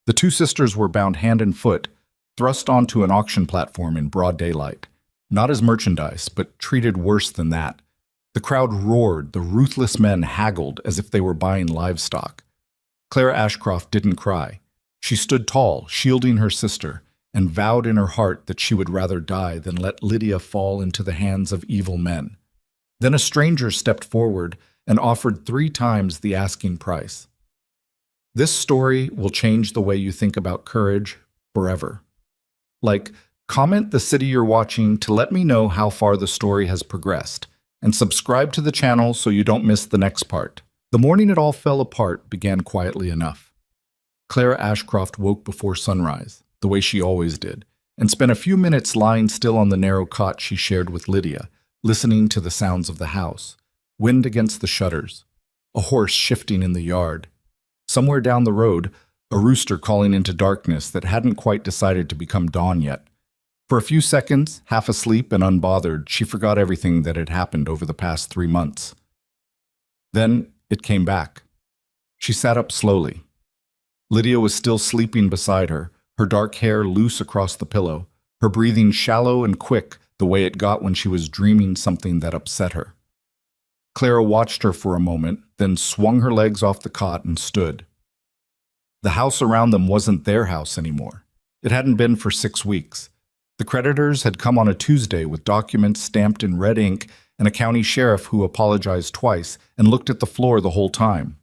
The two sisters were bound hand and foot, thrust onto an auction platform in broad daylight. Not as merchandise, but treated worse than that. The crowd roared, the ruthless men haggled as if they were buying livestock. Clara Ashcroft didn't cry. She stood tall, shielding her sister, and vowed in her heart that she would rather die than let Lydia fall into the hands of evil men. Then a stranger stepped forward and offered 3 times the asking price. This story will change the way you think about courage forever. Comment the city you're watching to let me know how far the story has progressed, and subscribe to the channel so you don't miss the next part. The morning it all fell apart began quietly enough. Clara Ashcroft woke before sunrise, the way she always did, and spent a few minutes lying still on the narrow cot she shared with Lydia, listening to the sounds of the house, wind against the shutters, a horse shifting in the yard. Somewhere down the road, a rooster calling into darkness that hadn't quite decided to become dawn yet. For a few seconds, half asleep and unbothered, she forgot everything that had happened over the past 3 months. Then it came back. She sat up slowly. Lydia was still sleeping beside her, her dark hair loose across the pillow, her breathing shallow and quick the way it got when she was dreaming something that upset her. Clara watched her for a moment, then swung her legs off the cot and stood. The house around them wasn't their house anymore. It hadn't been for 6 weeks. The creditors had come on a Tuesday with documents stamped in red ink and a county sheriff who apologized twice and looked at the floor the whole time.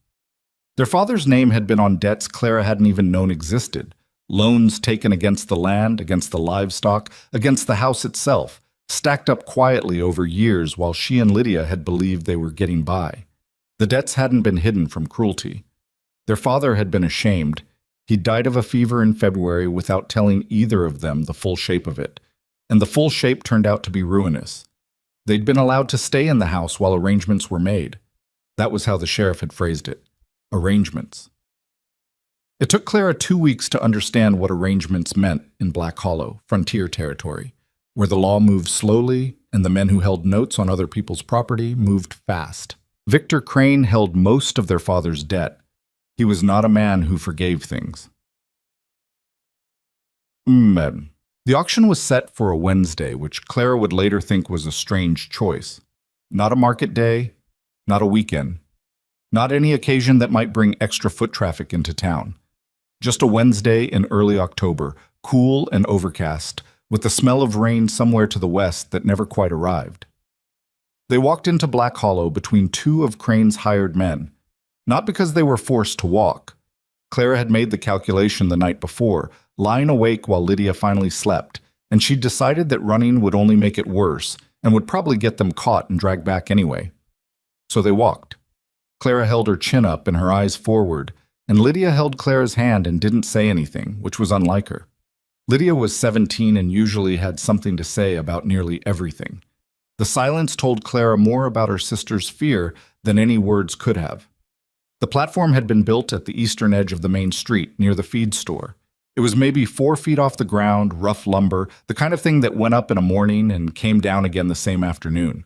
Their father's name had been on debts Clara hadn't even known existed, loans taken against the land, against the livestock, against the house itself, stacked up quietly over years while she and Lydia had believed they were getting by. The debts hadn't been hidden from cruelty. Their father had been ashamed. He died of a fever in February without telling either of them the full shape of it, and the full shape turned out to be ruinous. They'd been allowed to stay in the house while arrangements were made. That was how the sheriff had phrased it. Arrangements. It took Clara 2 weeks to understand what arrangements meant in Black Hollow, frontier territory, where the law moved slowly and the men who held notes on other people's property moved fast. Victor Crane held most of their father's debt. He was not a man who forgave things. The auction was set for a Wednesday, which Clara would later think was a strange choice. Not a market day, not a weekend, not any occasion that might bring extra foot traffic into town. Just a Wednesday in early October, cool and overcast, with the smell of rain somewhere to the west that never quite arrived. They walked into Black Hollow between 2 of Crane's hired men. Not because they were forced to walk. Clara had made the calculation the night before, lying awake while Lydia finally slept, and she'd decided that running would only make it worse and would probably get them caught and dragged back anyway. So they walked. Clara held her chin up and her eyes forward, and Lydia held Clara's hand and didn't say anything, which was unlike her. Lydia was 17 and usually had something to say about nearly everything. The silence told Clara more about her sister's fear than any words could have. The platform had been built at the eastern edge of the main street, near the feed store. It was maybe 4 feet off the ground, rough lumber, the kind of thing that went up in a morning and came down again the same afternoon.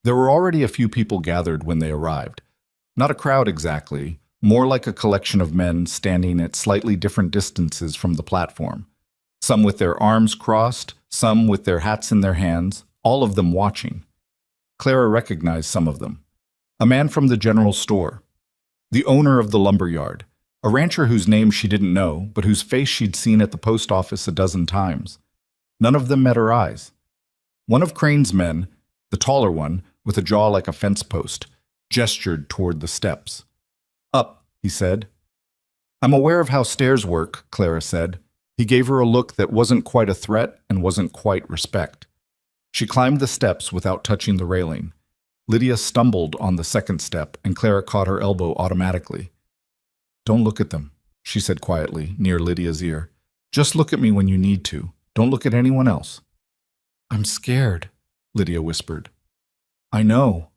There were already a few people gathered when they arrived. Not a crowd exactly, more like a collection of men standing at slightly different distances from the platform. Some with their arms crossed, some with their hats in their hands, all of them watching. Clara recognized some of them. A man from the general store. The owner of the lumber yard, a rancher whose name she didn't know, but whose face she'd seen at the post office a dozen times. None of them met her eyes. One of Crane's men, the taller one, with a jaw like a fence post, gestured toward the steps. "Up," he said. "I'm aware of how stairs work," Clara said. He gave her a look that wasn't quite a threat and wasn't quite respect. She climbed the steps without touching the railing. Lydia stumbled on the second step, and Clara caught her elbow automatically. "Don't look at them," she said quietly, near Lydia's ear. "Just look at me when you need to. Don't look at anyone else." "I'm scared," Lydia whispered. "I know."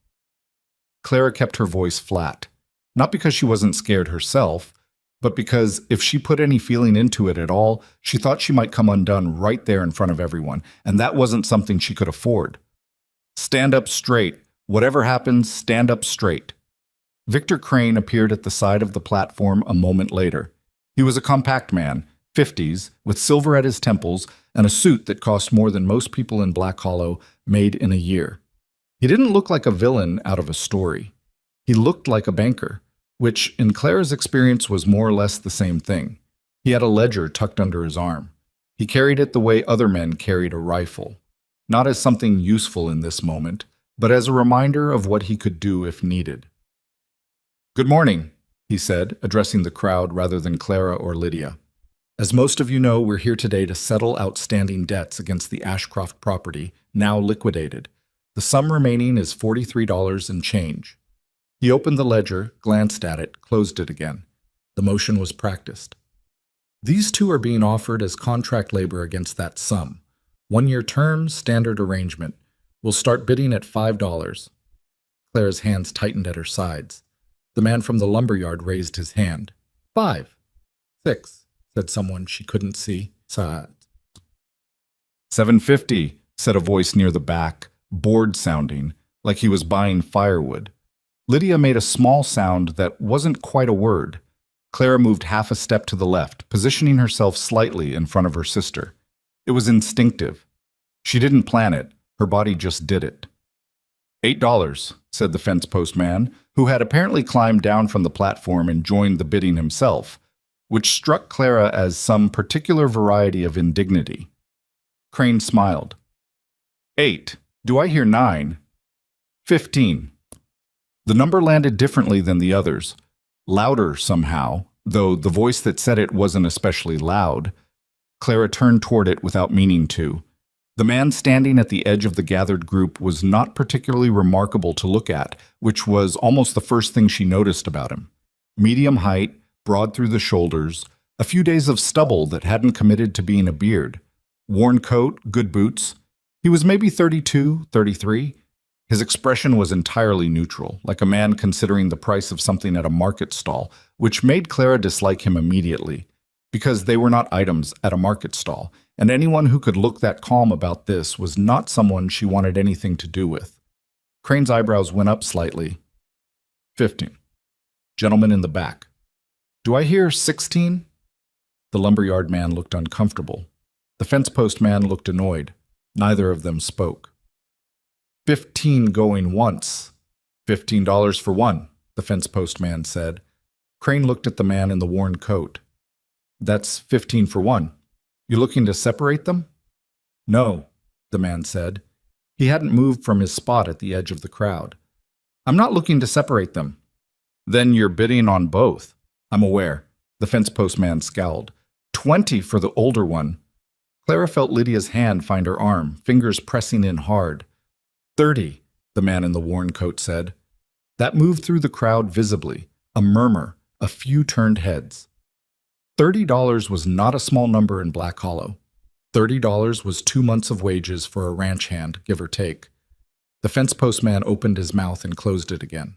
Clara kept her voice flat, not because she wasn't scared herself, but because if she put any feeling into it at all, she thought she might come undone right there in front of everyone, and that wasn't something she could afford. "Stand up straight. Whatever happens, stand up straight." Victor Crane appeared at the side of the platform a moment later. He was a compact man, 50s, with silver at his temples and a suit that cost more than most people in Black Hollow made in a year. He didn't look like a villain out of a story. He looked like a banker, which in Clara's experience was more or less the same thing. He had a ledger tucked under his arm. He carried it the way other men carried a rifle, not as something useful in this moment, but as a reminder of what he could do if needed. "Good morning," he said, addressing the crowd rather than Clara or Lydia. "As most of you know, we're here today to settle outstanding debts against the Ashcroft property, now liquidated. The sum remaining is $43 and change." He opened the ledger, glanced at it, closed it again. The motion was practiced. "These two are being offered as contract labor against that sum. 1-year term, standard arrangement. We'll start bidding at $5. Clara's hands tightened at her sides. The man from the lumberyard raised his hand. "5. 6, said someone she couldn't see. "750, said a voice near the back, bored sounding, like he was buying firewood. Lydia made a small sound that wasn't quite a word. Clara moved half a step to the left, positioning herself slightly in front of her sister. It was instinctive. She didn't plan it. Her body just did it. $8, said the fence post man, who had apparently climbed down from the platform and joined the bidding himself, which struck Clara as some particular variety of indignity. Crane smiled. 8. Do I hear 9? 15. The number landed differently than the others. Louder somehow, though the voice that said it wasn't especially loud. Clara turned toward it without meaning to. The man standing at the edge of the gathered group was not particularly remarkable to look at, which was almost the first thing she noticed about him. Medium height, broad through the shoulders, a few days of stubble that hadn't committed to being a beard. Worn coat, good boots. He was maybe 32, 33. His expression was entirely neutral, like a man considering the price of something at a market stall, which made Clara dislike him immediately, because they were not items at a market stall, and anyone who could look that calm about this was not someone she wanted anything to do with. Crane's eyebrows went up slightly. 15. Gentleman in the back. Do I hear 16? The lumberyard man looked uncomfortable. The fence post man looked annoyed. Neither of them spoke. 15 going once. $15 for one, the fence post man said. Crane looked at the man in the worn coat. That's 15 for one. You looking to separate them? No, the man said. He hadn't moved from his spot at the edge of the crowd. I'm not looking to separate them. Then you're bidding on both. I'm aware. The fence post man scowled. 20 for the older one. Clara felt Lydia's hand find her arm, fingers pressing in hard. 30, the man in the worn coat said. That moved through the crowd visibly, a murmur, a few turned heads. $30 was not a small number in Black Hollow. $30 was 2 months of wages for a ranch hand, give or take. The fence post man opened his mouth and closed it again.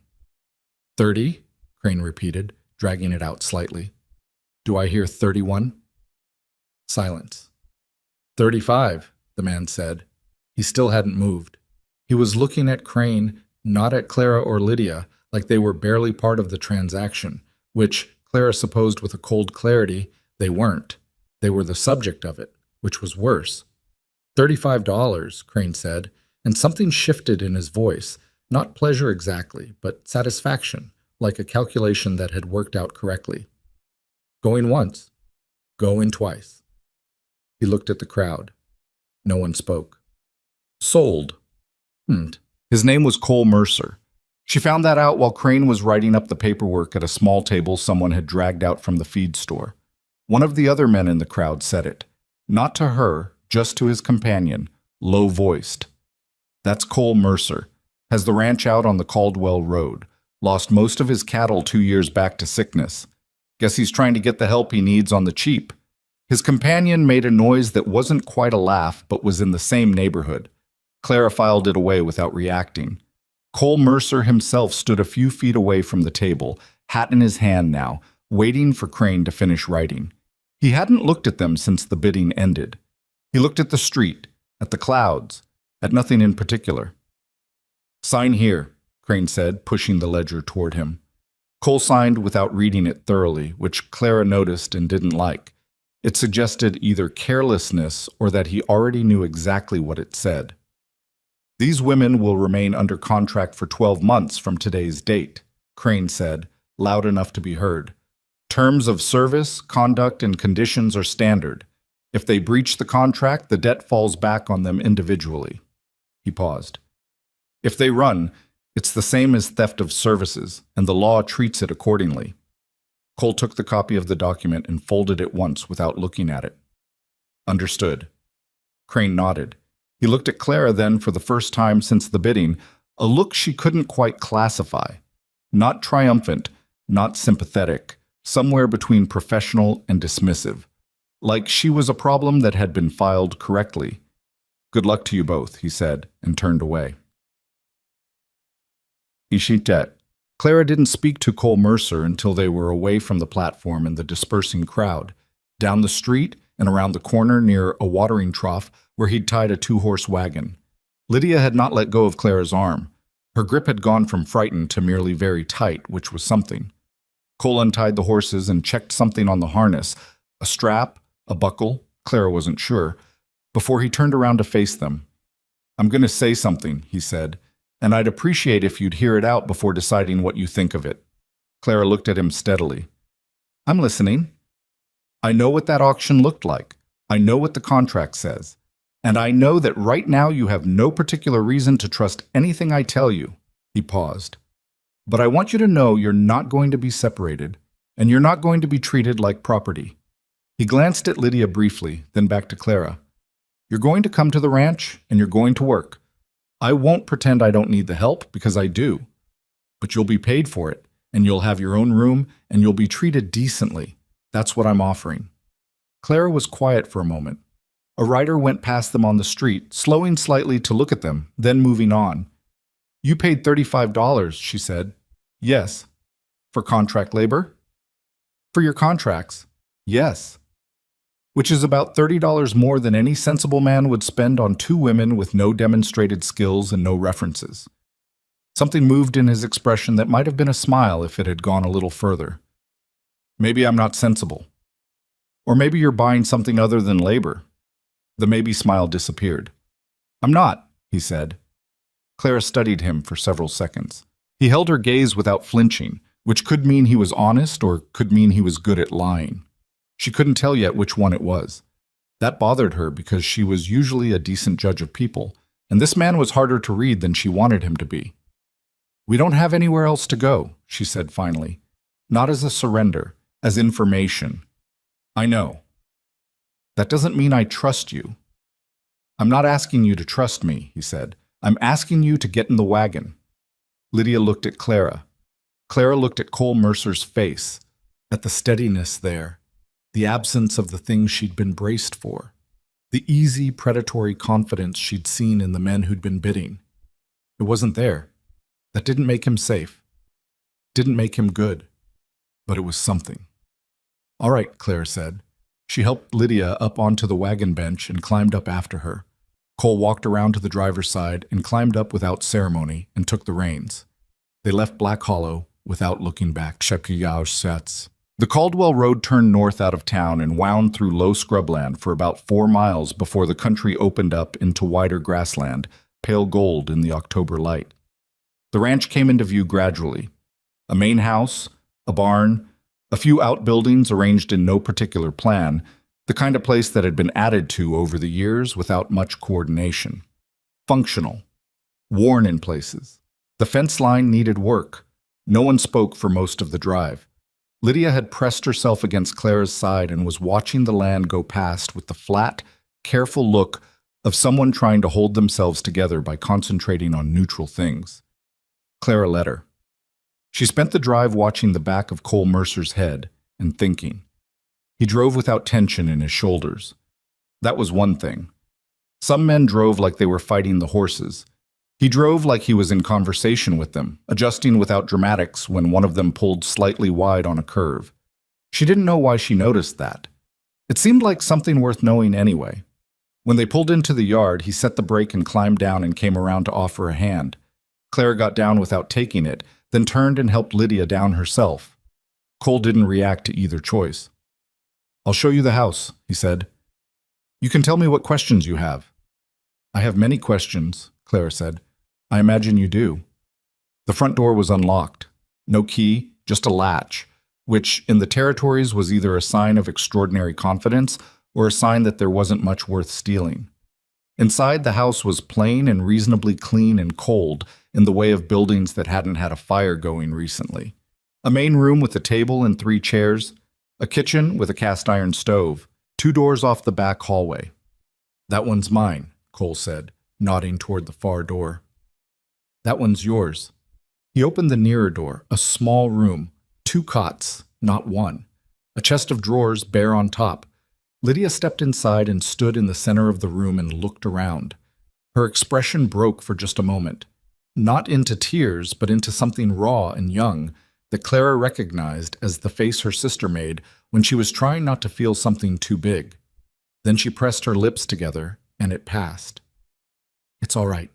30, Crane repeated, dragging it out slightly. Do I hear 31? Silence. 35, the man said. He still hadn't moved. He was looking at Crane, not at Clara or Lydia, like they were barely part of the transaction, which Clara supposed with a cold clarity they weren't. They were the subject of it, which was worse. $35, Crane said, and something shifted in his voice, not pleasure exactly, but satisfaction, like a calculation that had worked out correctly. Going once, going twice. He looked at the crowd. No one spoke. Sold. His name was Cole Mercer. She found that out while Crane was writing up the paperwork at a small table someone had dragged out from the feed store. One of the other men in the crowd said it. Not to her, just to his companion, low-voiced. That's Cole Mercer. Has the ranch out on the Caldwell Road. Lost most of his cattle 2 years back to sickness. Guess he's trying to get the help he needs on the cheap. His companion made a noise that wasn't quite a laugh, but was in the same neighborhood. Clara filed it away without reacting. Cole Mercer himself stood a few feet away from the table, hat in his hand now, waiting for Crane to finish writing. He hadn't looked at them since the bidding ended. He looked at the street, at the clouds, at nothing in particular. Sign here, Crane said, pushing the ledger toward him. Cole signed without reading it thoroughly, which Clara noticed and didn't like. It suggested either carelessness or that he already knew exactly what it said. These women will remain under contract for 12 months from today's date, Crane said, loud enough to be heard. Terms of service, conduct, and conditions are standard. If they breach the contract, the debt falls back on them individually. He paused. If they run, it's the same as theft of services, and the law treats it accordingly. Cole took the copy of the document and folded it once without looking at it. Understood. Crane nodded. He looked at Clara then for the first time since the bidding, a look she couldn't quite classify. Not triumphant, not sympathetic, somewhere between professional and dismissive. Like she was a problem that had been filed correctly. Good luck to you both, he said, and turned away. Ishitet. Clara didn't speak to Cole Mercer until they were away from the platform and the dispersing crowd, down the street and around the corner near a watering trough where he'd tied a 2-horse wagon. Lydia had not let go of Clara's arm. Her grip had gone from frightened to merely very tight, which was something. Cole untied the horses and checked something on the harness, a strap, a buckle, Clara wasn't sure, before he turned around to face them. "I'm going to say something," he said, "and I'd appreciate if you'd hear it out before deciding what you think of it." Clara looked at him steadily. "I'm listening. I know what that auction looked like. I know what the contract says. And I know that right now you have no particular reason to trust anything I tell you." He paused. "But I want you to know you're not going to be separated, and you're not going to be treated like property." He glanced at Lydia briefly, then back to Clara. "You're going to come to the ranch, and you're going to work. I won't pretend I don't need the help, because I do. But you'll be paid for it, and you'll have your own room, and you'll be treated decently. That's what I'm offering." Clara was quiet for a moment. A rider went past them on the street, slowing slightly to look at them, then moving on. "You paid $35, she said. "Yes." "For contract labor?" "For your contracts?" "Yes." "Which is about $30 more than any sensible man would spend on 2 women with no demonstrated skills and no references." Something moved in his expression that might have been a smile if it had gone a little further. "Maybe I'm not sensible. Or maybe you're buying something other than labor." The maybe smile disappeared. "I'm not," he said. Clara studied him for several seconds. He held her gaze without flinching, which could mean he was honest or could mean he was good at lying. She couldn't tell yet which one it was. That bothered her because she was usually a decent judge of people, and this man was harder to read than she wanted him to be. "We don't have anywhere else to go," she said finally. "Not as a surrender, as information." "I know." "That doesn't mean I trust you." "I'm not asking you to trust me," he said. "I'm asking you to get in the wagon." Lydia looked at Clara. Clara looked at Cole Mercer's face, at the steadiness there, the absence of the things she'd been braced for, the easy, predatory confidence she'd seen in the men who'd been bidding. It wasn't there. That didn't make him safe. Didn't make him good. But it was something. "All right," Claire said. She helped Lydia up onto the wagon bench and climbed up after her. Cole walked around to the driver's side and climbed up without ceremony and took the reins. They left Black Hollow without looking back. The Caldwell Road turned north out of town and wound through low scrubland for about 4 miles before the country opened up into wider grassland, pale gold in the October light. The ranch came into view gradually. A main house, a barn, a few outbuildings arranged in no particular plan, the kind of place that had been added to over the years without much coordination. Functional. Worn in places. The fence line needed work. No one spoke for most of the drive. Lydia had pressed herself against Clara's side and was watching the land go past with the flat, careful look of someone trying to hold themselves together by concentrating on neutral things. Clara let her. She spent the drive watching the back of Cole Mercer's head and thinking. He drove without tension in his shoulders. That was one thing. Some men drove like they were fighting the horses. He drove like he was in conversation with them, adjusting without dramatics when one of them pulled slightly wide on a curve. She didn't know why she noticed that. It seemed like something worth knowing anyway. When they pulled into the yard, he set the brake and climbed down and came around to offer a hand. Claire got down without taking it, then turned and helped Lydia down herself. Cole didn't react to either choice. "I'll show you the house," he said. "You can tell me what questions you have." "I have many questions," Clara said. "I imagine you do." The front door was unlocked. No key, just a latch, which in the territories was either a sign of extraordinary confidence or a sign that there wasn't much worth stealing. Inside, the house was plain and reasonably clean and cold in the way of buildings that hadn't had a fire going recently. A main room with a table and 3 chairs, a kitchen with a cast-iron stove, 2 doors off the back hallway. "That one's mine," Cole said, nodding toward the far door. "That one's yours." He opened the nearer door, a small room, 2 cots, not one, a chest of drawers bare on top. Lydia stepped inside and stood in the center of the room and looked around. Her expression broke for just a moment, not into tears, but into something raw and young that Clara recognized as the face her sister made when she was trying not to feel something too big. Then she pressed her lips together, and it passed. "It's all right,"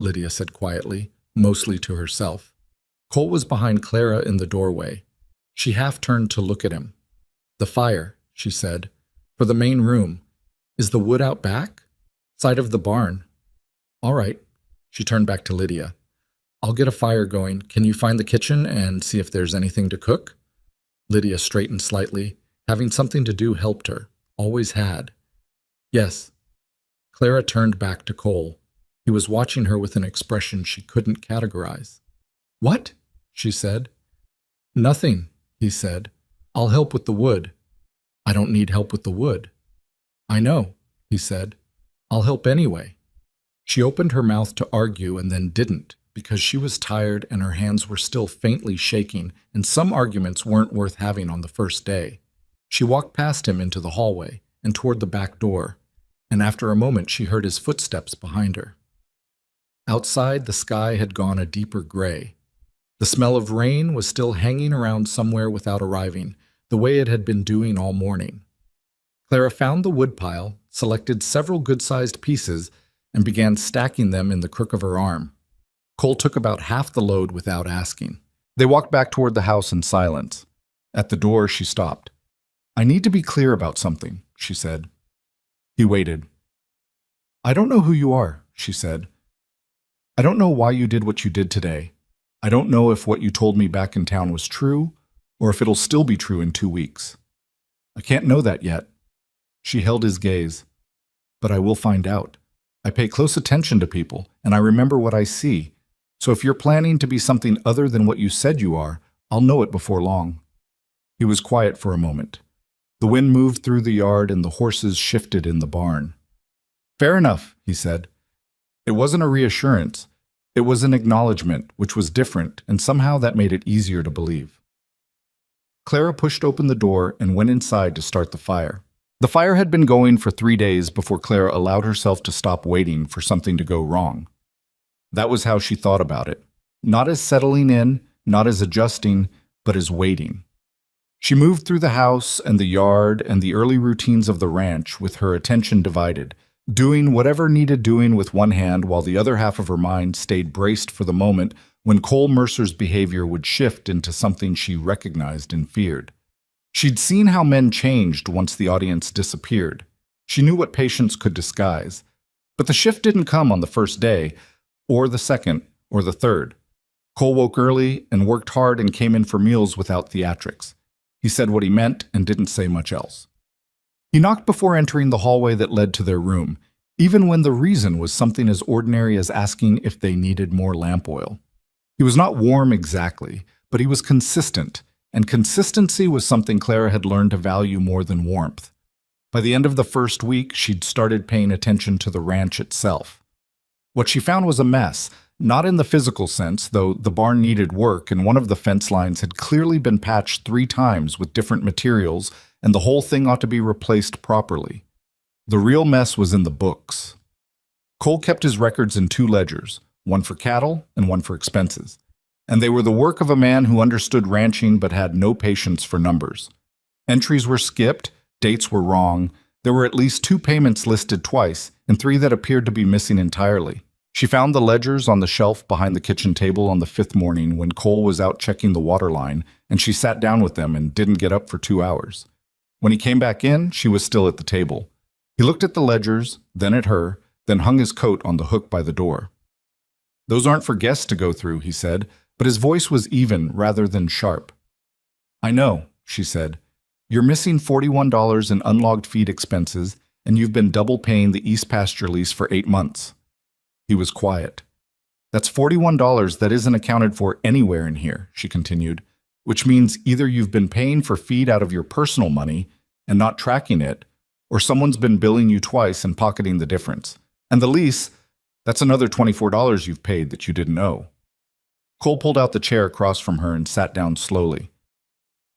Lydia said quietly, mostly to herself. Cole was behind Clara in the doorway. She half turned to look at him. "The fire," she said. "For the main room. Is the wood out back? Side of the barn." "All right." She turned back to Lydia. "I'll get a fire going. Can you find the kitchen and see if there's anything to cook?" Lydia straightened slightly. Having something to do helped her. Always had. "Yes." Clara turned back to Cole. He was watching her with an expression she couldn't categorize. "What?" she said. "Nothing," he said. "I'll help with the wood." "I don't need help with the wood." "I know," he said. "I'll help anyway." She opened her mouth to argue and then didn't, because she was tired and her hands were still faintly shaking, and some arguments weren't worth having on the first day. She walked past him into the hallway and toward the back door, and after a moment she heard his footsteps behind her. Outside, the sky had gone a deeper gray. The smell of rain was still hanging around somewhere without arriving, the way it had been doing all morning. Clara found the woodpile, selected several good-sized pieces, and began stacking them in the crook of her arm. Cole took about half the load without asking. They walked back toward the house in silence. At the door, she stopped. "I need to be clear about something," she said. He waited. "I don't know who you are," she said. "I don't know why you did what you did today. I don't know if what you told me back in town was true, or if it'll still be true in 2 weeks. I can't know that yet." She held his gaze. "But I will find out. I pay close attention to people, and I remember what I see. So if you're planning to be something other than what you said you are, I'll know it before long." He was quiet for a moment. The wind moved through the yard and the horses shifted in the barn. "Fair enough," he said. It wasn't a reassurance. It was an acknowledgement, which was different, and somehow that made it easier to believe. Clara pushed open the door and went inside to start the fire. The fire had been going for 3 days before Clara allowed herself to stop waiting for something to go wrong. That was how she thought about it. Not as settling in, not as adjusting, but as waiting. She moved through the house and the yard and the early routines of the ranch with her attention divided, doing whatever needed doing with one hand while the other half of her mind stayed braced for the moment when Cole Mercer's behavior would shift into something she recognized and feared. She'd seen how men changed once the audience disappeared. She knew what patience could disguise. But the shift didn't come on the first day, or the second, or the third. Cole woke early and worked hard and came in for meals without theatrics. He said what he meant and didn't say much else. He knocked before entering the hallway that led to their room, even when the reason was something as ordinary as asking if they needed more lamp oil. He was not warm exactly, but he was consistent, and consistency was something Clara had learned to value more than warmth. By the end of the first week, she'd started paying attention to the ranch itself. What she found was a mess, not in the physical sense, though the barn needed work and one of the fence lines had clearly been patched 3 times with different materials, and the whole thing ought to be replaced properly. The real mess was in the books. Cole kept his records in 2 ledgers, one for cattle and one for expenses. And they were the work of a man who understood ranching but had no patience for numbers. Entries were skipped, dates were wrong, there were at least 2 payments listed twice, and 3 that appeared to be missing entirely. She found the ledgers on the shelf behind the kitchen table on the fifth morning when Cole was out checking the water line, and she sat down with them and didn't get up for 2 hours. When he came back in, she was still at the table. He looked at the ledgers, then at her, then hung his coat on the hook by the door. "Those aren't for guests to go through," he said, but his voice was even rather than sharp. "I know," she said. "You're missing $41 in unlogged feed expenses, and you've been double paying the East Pasture lease for 8 months. He was quiet. "That's $41 that isn't accounted for anywhere in here," she continued, "which means either you've been paying for feed out of your personal money and not tracking it, or someone's been billing you twice and pocketing the difference. And the lease, that's another $24 you've paid that you didn't owe." Cole pulled out the chair across from her and sat down slowly.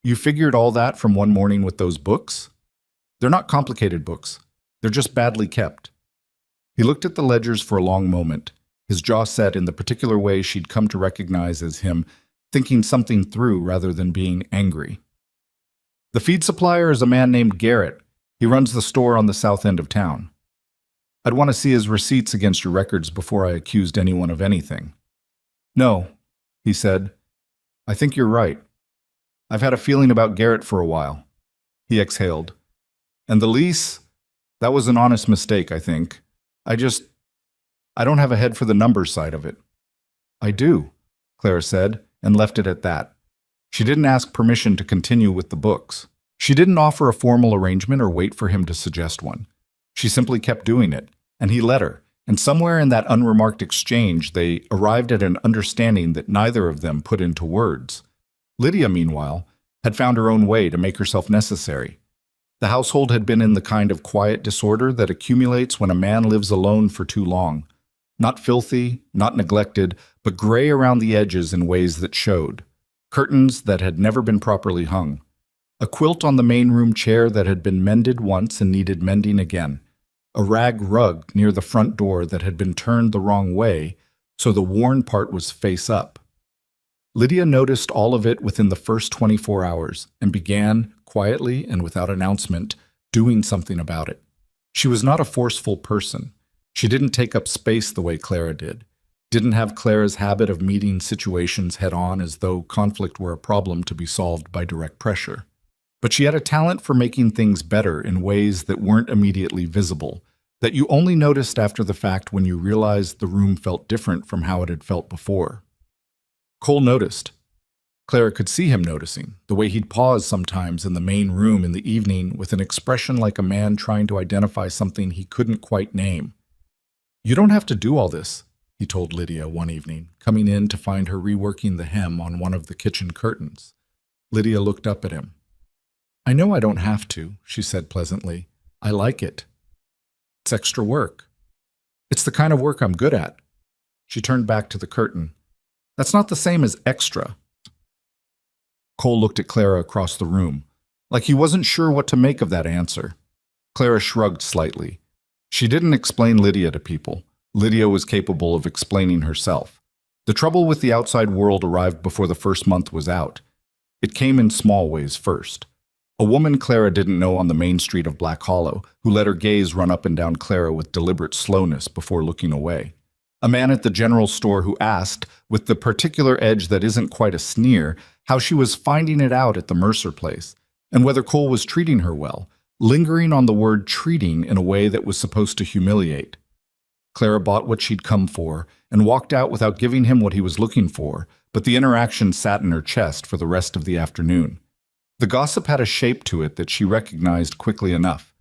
"You figured all that from one morning with those books? They're not complicated books. They're just badly kept." He looked at the ledgers for a long moment, his jaw set in the particular way she'd come to recognize as him thinking something through rather than being angry. "The feed supplier is a man named Garrett. He runs the store on the south end of town. I'd want to see his receipts against your records before I accused anyone of anything." "No," he said. "I think you're right. I've had a feeling about Garrett for a while." He exhaled. "And the lease? That was an honest mistake, I think. I don't have a head for the numbers side of it." "I do," Clara said, and left it at that. She didn't ask permission to continue with the books. She didn't offer a formal arrangement or wait for him to suggest one. She simply kept doing it, and he let her, and somewhere in that unremarked exchange they arrived at an understanding that neither of them put into words. Lydia, meanwhile, had found her own way to make herself necessary. The household had been in the kind of quiet disorder that accumulates when a man lives alone for too long. Not filthy, not neglected, but gray around the edges in ways that showed. Curtains that had never been properly hung. A quilt on the main room chair that had been mended once and needed mending again. A rag rug near the front door that had been turned the wrong way, so the worn part was face up. Lydia noticed all of it within the first 24 hours and began, quietly and without announcement, doing something about it. She was not a forceful person. She didn't take up space the way Clara did. Didn't have Clara's habit of meeting situations head-on as though conflict were a problem to be solved by direct pressure. But she had a talent for making things better in ways that weren't immediately visible, that you only noticed after the fact when you realized the room felt different from how it had felt before. Cole noticed. Clara could see him noticing, the way he'd pause sometimes in the main room in the evening with an expression like a man trying to identify something he couldn't quite name. "You don't have to do all this," he told Lydia one evening, coming in to find her reworking the hem on one of the kitchen curtains. Lydia looked up at him. "I know I don't have to," she said pleasantly. "I like it. It's extra work. It's the kind of work I'm good at." She turned back to the curtain. "That's not the same as extra." Cole looked at Clara across the room, like he wasn't sure what to make of that answer. Clara shrugged slightly. She didn't explain Lydia to people. Lydia was capable of explaining herself. The trouble with the outside world arrived before the first month was out. It came in small ways first. A woman Clara didn't know on the main street of Black Hollow, who let her gaze run up and down Clara with deliberate slowness before looking away. A man at the general store who asked, with the particular edge that isn't quite a sneer, how she was finding it out at the Mercer place, and whether Cole was treating her well, lingering on the word treating in a way that was supposed to humiliate. Clara bought what she'd come for, and walked out without giving him what he was looking for, but the interaction sat in her chest for the rest of the afternoon. The gossip had a shape to it that she recognized quickly enough.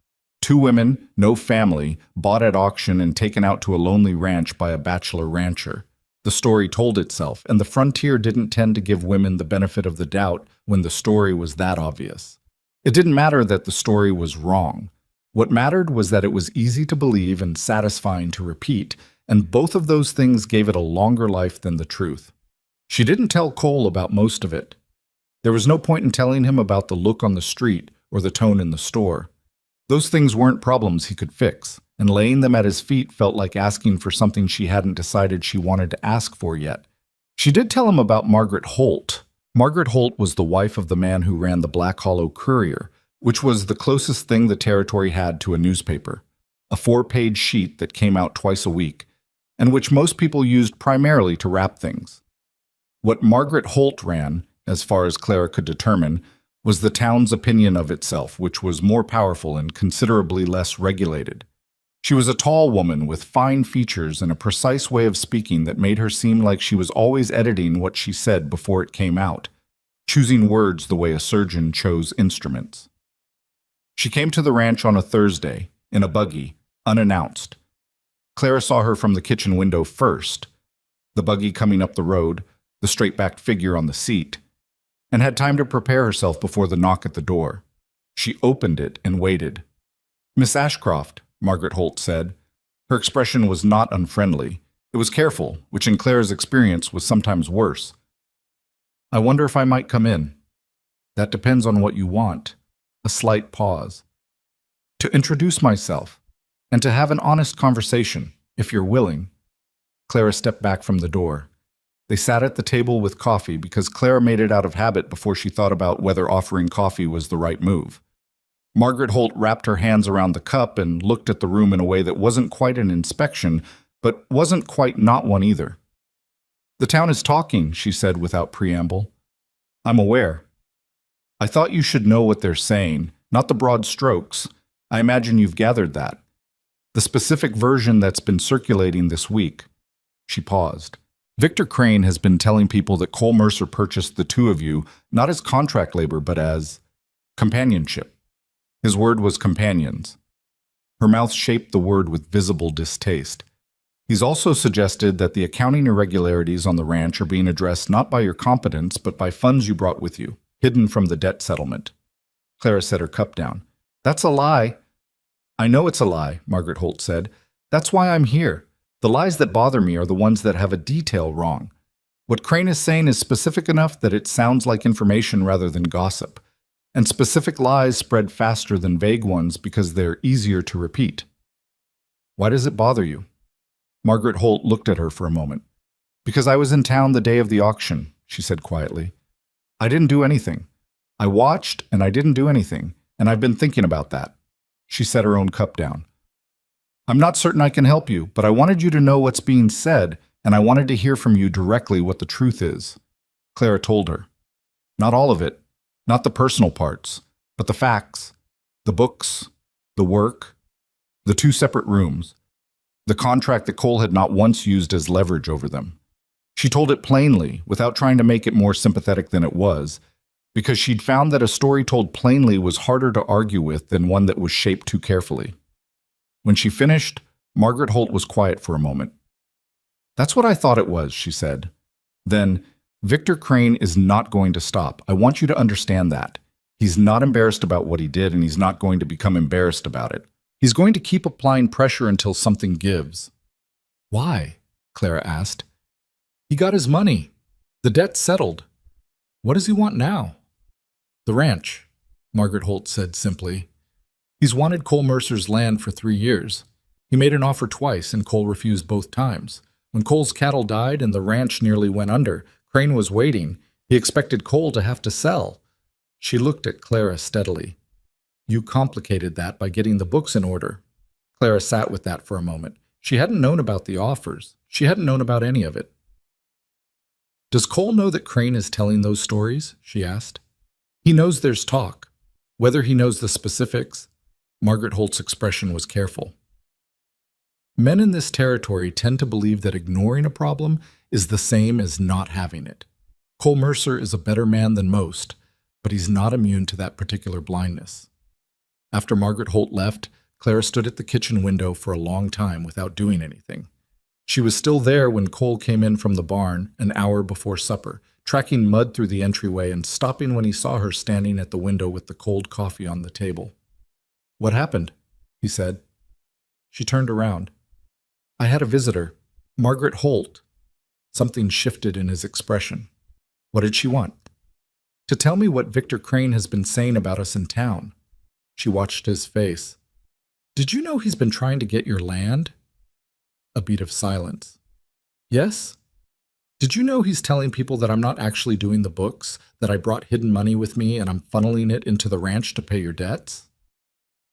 2 women, no family, bought at auction and taken out to a lonely ranch by a bachelor rancher. The story told itself, and the frontier didn't tend to give women the benefit of the doubt when the story was that obvious. It didn't matter that the story was wrong. What mattered was that it was easy to believe and satisfying to repeat, and both of those things gave it a longer life than the truth. She didn't tell Cole about most of it. There was no point in telling him about the look on the street or the tone in the store. Those things weren't problems he could fix, and laying them at his feet felt like asking for something she hadn't decided she wanted to ask for yet. She did tell him about Margaret Holt. Margaret Holt was the wife of the man who ran the Black Hollow Courier, which was the closest thing the territory had to a newspaper. A 4-page sheet that came out twice a week. and which most people used primarily to wrap things. What Margaret Holt ran, as far as Clara could determine, was the town's opinion of itself, which was more powerful and considerably less regulated. She was a tall woman with fine features and a precise way of speaking that made her seem like she was always editing what she said before it came out, choosing words the way a surgeon chose instruments. She came to the ranch on a Thursday, in a buggy, unannounced. Clara saw her from the kitchen window first, the buggy coming up the road, the straight-backed figure on the seat, and had time to prepare herself before the knock at the door. She opened it and waited. "Miss Ashcroft," Margaret Holt said. Her expression was not unfriendly. It was careful, which in Clara's experience was sometimes worse. "I wonder if I might come in." "That depends on what you want." A slight pause. "To introduce myself, and to have an honest conversation, if you're willing." Clara stepped back from the door. They sat at the table with coffee because Clara made it out of habit before she thought about whether offering coffee was the right move. Margaret Holt wrapped her hands around the cup and looked at the room in a way that wasn't quite an inspection, but wasn't quite not one either. "The town is talking," she said without preamble. "I'm aware. I thought you should know what they're saying, not the broad strokes. I imagine you've gathered that. The specific version that's been circulating this week." She paused. "Victor Crane has been telling people that Cole Mercer purchased the two of you, not as contract labor, but as companionship." His word was companions. Her mouth shaped the word with visible distaste. "He's also suggested that the accounting irregularities on the ranch are being addressed not by your competence, but by funds you brought with you, hidden from the debt settlement." Clara set her cup down. "That's a lie." "I know it's a lie," Margaret Holt said. "That's why I'm here. The lies that bother me are the ones that have a detail wrong. What Crane is saying is specific enough that it sounds like information rather than gossip. And specific lies spread faster than vague ones because they're easier to repeat." "Why does it bother you?" Margaret Holt looked at her for a moment. "Because I was in town the day of the auction," she said quietly. "I didn't do anything. I watched and I didn't do anything, and I've been thinking about that." She set her own cup down. "I'm not certain I can help you, but I wanted you to know what's being said, and I wanted to hear from you directly what the truth is." Clara told her. "Not all of it. Not the personal parts, but the facts, the books, the work, the two separate rooms, the contract that Cole had not once used as leverage over them." She told it plainly, without trying to make it more sympathetic than it was, because she'd found that a story told plainly was harder to argue with than one that was shaped too carefully. When she finished, Margaret Holt was quiet for a moment. "That's what I thought it was," she said. Then, "Victor Crane is not going to stop. I want you to understand that. He's not embarrassed about what he did, and he's not going to become embarrassed about it. He's going to keep applying pressure until something gives." "Why?" Clara asked. "He got his money. The debt's settled. What does he want now?" "The ranch," Margaret Holt said simply. "He's wanted Cole Mercer's land for 3 years. He made an offer twice, and Cole refused both times. When Cole's cattle died and the ranch nearly went under, Crane was waiting. He expected Cole to have to sell." She looked at Clara steadily. "You complicated that by getting the books in order." Clara sat with that for a moment. She hadn't known about the offers. She hadn't known about any of it. "Does Cole know that Crane is telling those stories?" she asked. "He knows there's talk. Whether he knows the specifics," Margaret Holt's expression was careful. "Men in this territory tend to believe that ignoring a problem is the same as not having it. Cole Mercer is a better man than most, but he's not immune to that particular blindness." After Margaret Holt left, Clara stood at the kitchen window for a long time without doing anything. She was still there when Cole came in from the barn an hour before supper, tracking mud through the entryway and stopping when he saw her standing at the window with the cold coffee on the table. "What happened?" he said. She turned around. "I had a visitor, Margaret Holt." Something shifted in his expression. "What did she want?" "To tell me what Victor Crane has been saying about us in town." She watched his face. "Did you know he's been trying to get your land?" A beat of silence. "Yes?" "Did you know he's telling people that I'm not actually doing the books, that I brought hidden money with me and I'm funneling it into the ranch to pay your debts?"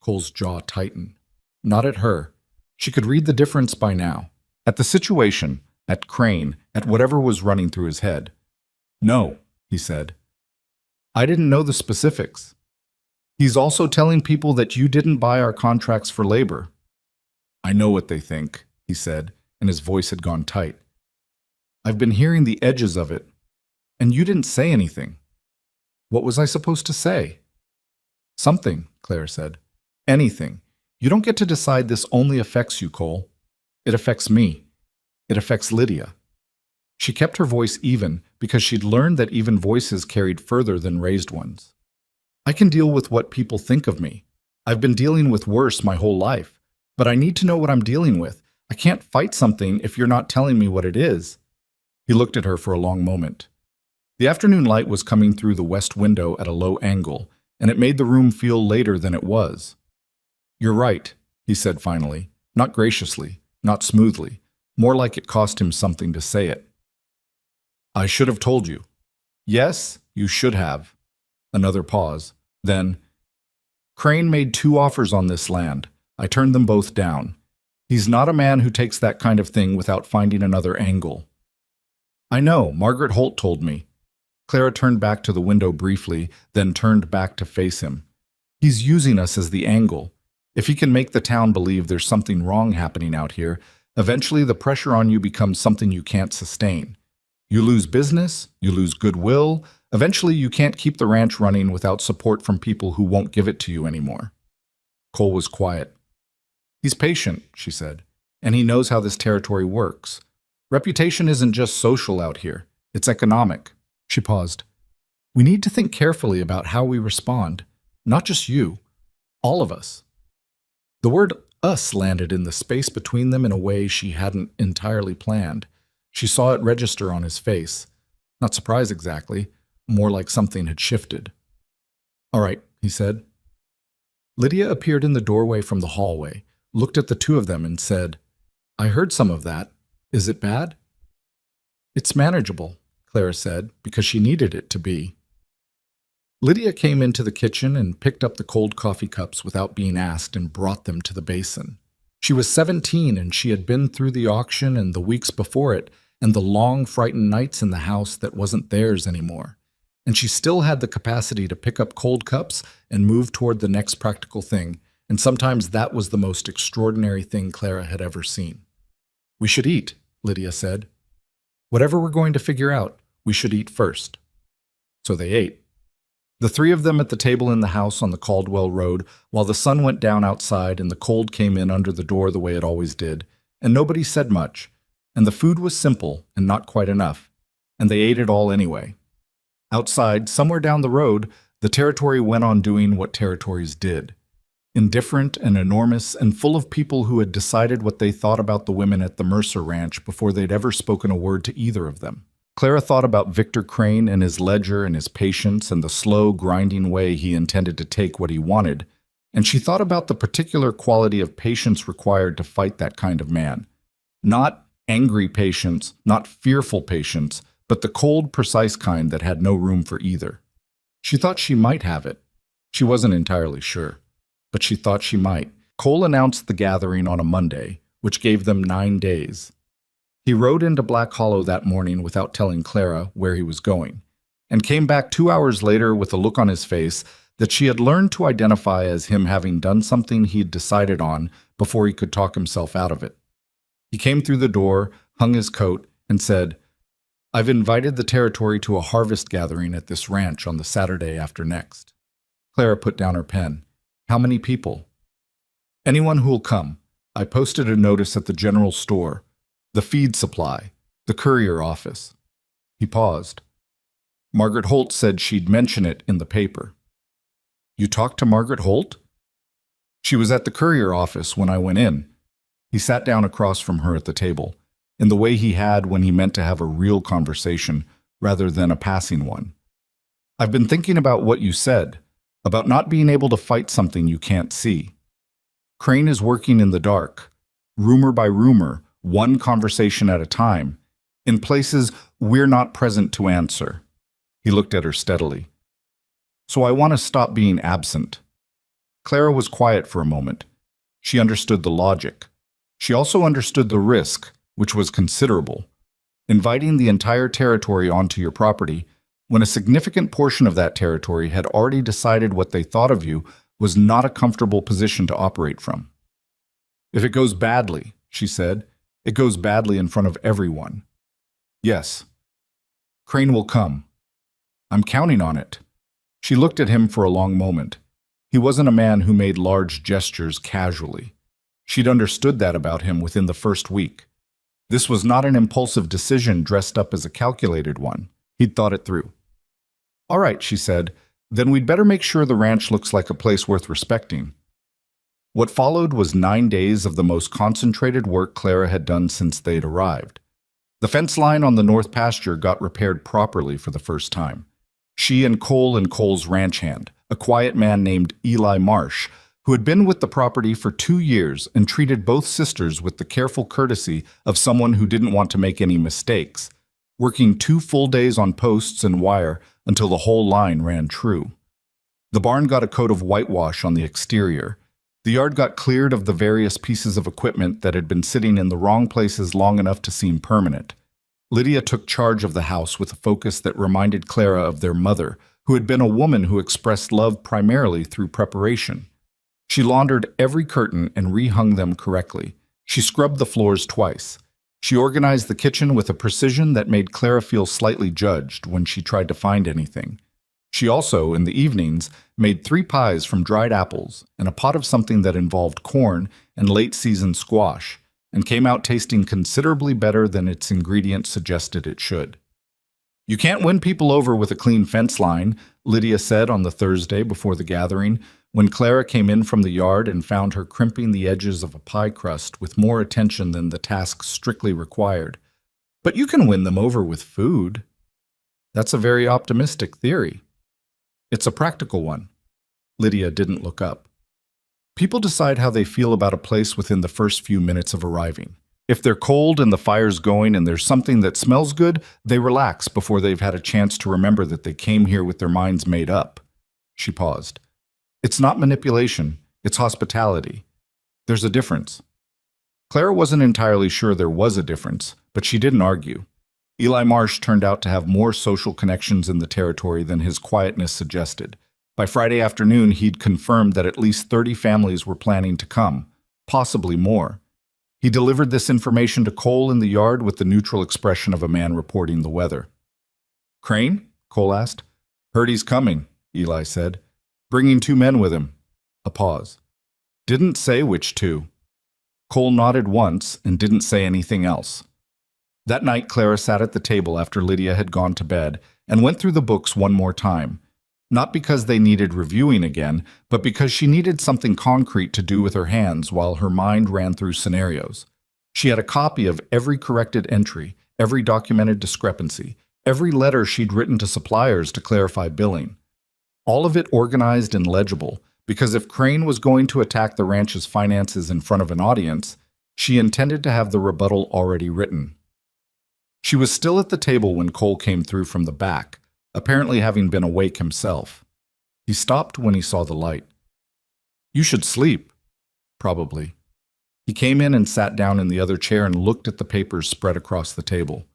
Cole's jaw tightened. Not at her. She could read the difference by now. At the situation, at Crane, at whatever was running through his head. No, he said. I didn't know the specifics. He's also telling people that you didn't buy our contracts for labor. I know what they think, he said, and his voice had gone tight. I've been hearing the edges of it, and you didn't say anything. What was I supposed to say? Something, Claire said. Anything. You don't get to decide this only affects you, Cole. It affects me. It affects Lydia. She kept her voice even because she'd learned that even voices carried further than raised ones. I can deal with what people think of me. I've been dealing with worse my whole life, but I need to know what I'm dealing with. I can't fight something if you're not telling me what it is. He looked at her for a long moment. The afternoon light was coming through the west window at a low angle, and it made the room feel later than it was. You're right, he said finally, not graciously, not smoothly, more like it cost him something to say it. I should have told you. Yes, you should have. Another pause. Then, Crane made 2 offers on this land. I turned them both down. He's not a man who takes that kind of thing without finding another angle. I know, Margaret Holt told me. Clara turned back to the window briefly, then turned back to face him. He's using us as the angle. If he can make the town believe there's something wrong happening out here, eventually the pressure on you becomes something you can't sustain. You lose business, you lose goodwill, eventually you can't keep the ranch running without support from people who won't give it to you anymore. Cole was quiet. He's patient, she said, and he knows how this territory works. Reputation isn't just social out here, it's economic. She paused. We need to think carefully about how we respond, not just you, all of us. The word us landed in the space between them in a way she hadn't entirely planned. She saw it register on his face. Not surprised exactly, more like something had shifted. All right, he said. Lydia appeared in the doorway from the hallway, looked at the 2 of them and said, I heard some of that. Is it bad? It's manageable, Clara said, because she needed it to be. Lydia came into the kitchen and picked up the cold coffee cups without being asked and brought them to the basin. She was 17 and she had been through the auction and the weeks before it and the long, frightened nights in the house that wasn't theirs anymore. And she still had the capacity to pick up cold cups and move toward the next practical thing, and sometimes that was the most extraordinary thing Clara had ever seen. We should eat, Lydia said. Whatever we're going to figure out, we should eat first. So they ate. The 3 of them at the table in the house on the Caldwell Road, while the sun went down outside and the cold came in under the door the way it always did, and nobody said much, and the food was simple and not quite enough, and they ate it all anyway. Outside, somewhere down the road, the territory went on doing what territories did. Indifferent and enormous and full of people who had decided what they thought about the women at the Mercer Ranch before they'd ever spoken a word to either of them. Clara thought about Victor Crane and his ledger and his patience and the slow, grinding way he intended to take what he wanted, and she thought about the particular quality of patience required to fight that kind of man. Not angry patience, not fearful patience, but the cold, precise kind that had no room for either. She thought she might have it. She wasn't entirely sure, but she thought she might. Cole announced the gathering on a Monday, which gave them 9 days. He rode into Black Hollow that morning without telling Clara where he was going, and came back 2 hours later with a look on his face that she had learned to identify as him having done something he'd decided on before he could talk himself out of it. He came through the door, hung his coat, and said, I've invited the territory to a harvest gathering at this ranch on the Saturday after next. Clara put down her pen. How many people? Anyone who'll come. I posted a notice at the general store, the feed supply, the courier office. He paused. Margaret Holt said she'd mention it in the paper. You talked to Margaret Holt? She was at the courier office when I went in. He sat down across from her at the table, in the way he had when he meant to have a real conversation rather than a passing one. I've been thinking about what you said, about not being able to fight something you can't see. Crane is working in the dark, rumor by rumor, one conversation at a time, in places we're not present to answer. He looked at her steadily. So I want to stop being absent. Clara was quiet for a moment. She understood the logic. She also understood the risk, which was considerable. Inviting the entire territory onto your property, when a significant portion of that territory had already decided what they thought of you, was not a comfortable position to operate from. "If it goes badly," she said, "it goes badly in front of everyone." "Yes." "Crane will come." "I'm counting on it." She looked at him for a long moment. He wasn't a man who made large gestures casually. She'd understood that about him within the first week. This was not an impulsive decision dressed up as a calculated one. He'd thought it through. "All right," she said, "then we'd better make sure the ranch looks like a place worth respecting." What followed was 9 days of the most concentrated work Clara had done since they'd arrived. The fence line on the north pasture got repaired properly for the first time. She and Cole's ranch hand, a quiet man named Eli Marsh, who had been with the property for 2 years and treated both sisters with the careful courtesy of someone who didn't want to make any mistakes, working 2 full days on posts and wire until the whole line ran true. The barn got a coat of whitewash on the exterior. The yard got cleared of the various pieces of equipment that had been sitting in the wrong places long enough to seem permanent. Lydia took charge of the house with a focus that reminded Clara of their mother, who had been a woman who expressed love primarily through preparation. She laundered every curtain and rehung them correctly. She scrubbed the floors twice. She organized the kitchen with a precision that made Clara feel slightly judged when she tried to find anything. She also, in the evenings, made 3 pies from dried apples and a pot of something that involved corn and late-season squash, and came out tasting considerably better than its ingredients suggested it should. "You can't win people over with a clean fence line," Lydia said on the Thursday before the gathering, when Clara came in from the yard and found her crimping the edges of a pie crust with more attention than the task strictly required. "But you can win them over with food." "That's a very optimistic theory." "It's a practical one." Lydia didn't look up. "People decide how they feel about a place within the first few minutes of arriving. If they're cold and the fire's going and there's something that smells good, they relax before they've had a chance to remember that they came here with their minds made up." She paused. "It's not manipulation, it's hospitality. There's a difference." Clara wasn't entirely sure there was a difference, but she didn't argue. Eli Marsh turned out to have more social connections in the territory than his quietness suggested. By Friday afternoon, he'd confirmed that at least 30 families were planning to come, possibly more. He delivered this information to Cole in the yard with the neutral expression of a man reporting the weather. "Crane?" Cole asked. "Heard he's coming," Eli said. "Bringing 2 men with him." A pause. "Didn't say which 2. Cole nodded once and didn't say anything else. That night, Clara sat at the table after Lydia had gone to bed and went through the books one more time. Not because they needed reviewing again, but because she needed something concrete to do with her hands while her mind ran through scenarios. She had a copy of every corrected entry, every documented discrepancy, every letter she'd written to suppliers to clarify billing. All of it organized and legible, because if Crane was going to attack the ranch's finances in front of an audience, she intended to have the rebuttal already written. She was still at the table when Cole came through from the back, apparently having been awake himself. He stopped when he saw the light. "You should sleep." "Probably." He came in and sat down in the other chair and looked at the papers spread across the table.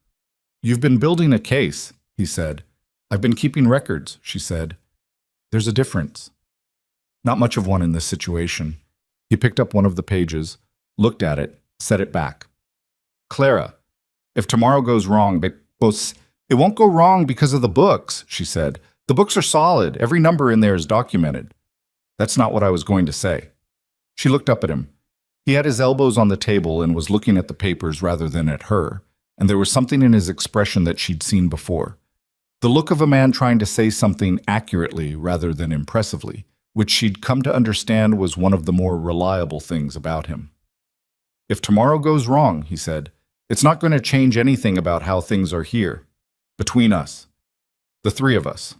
"You've been building a case," he said. "I've been keeping records," she said. "There's a difference." "Not much of one in this situation." He picked up one of the pages, looked at it, set it back. "Clara, if tomorrow goes wrong, it won't go wrong because of the books," she said. "The books are solid. Every number in there is documented." "That's not what I was going to say." She looked up at him. He had his elbows on the table and was looking at the papers rather than at her, and there was something in his expression that she'd seen before. The look of a man trying to say something accurately rather than impressively, which she'd come to understand was one of the more reliable things about him. "If tomorrow goes wrong," he said, "it's not going to change anything about how things are here. Between us. The 3 of us."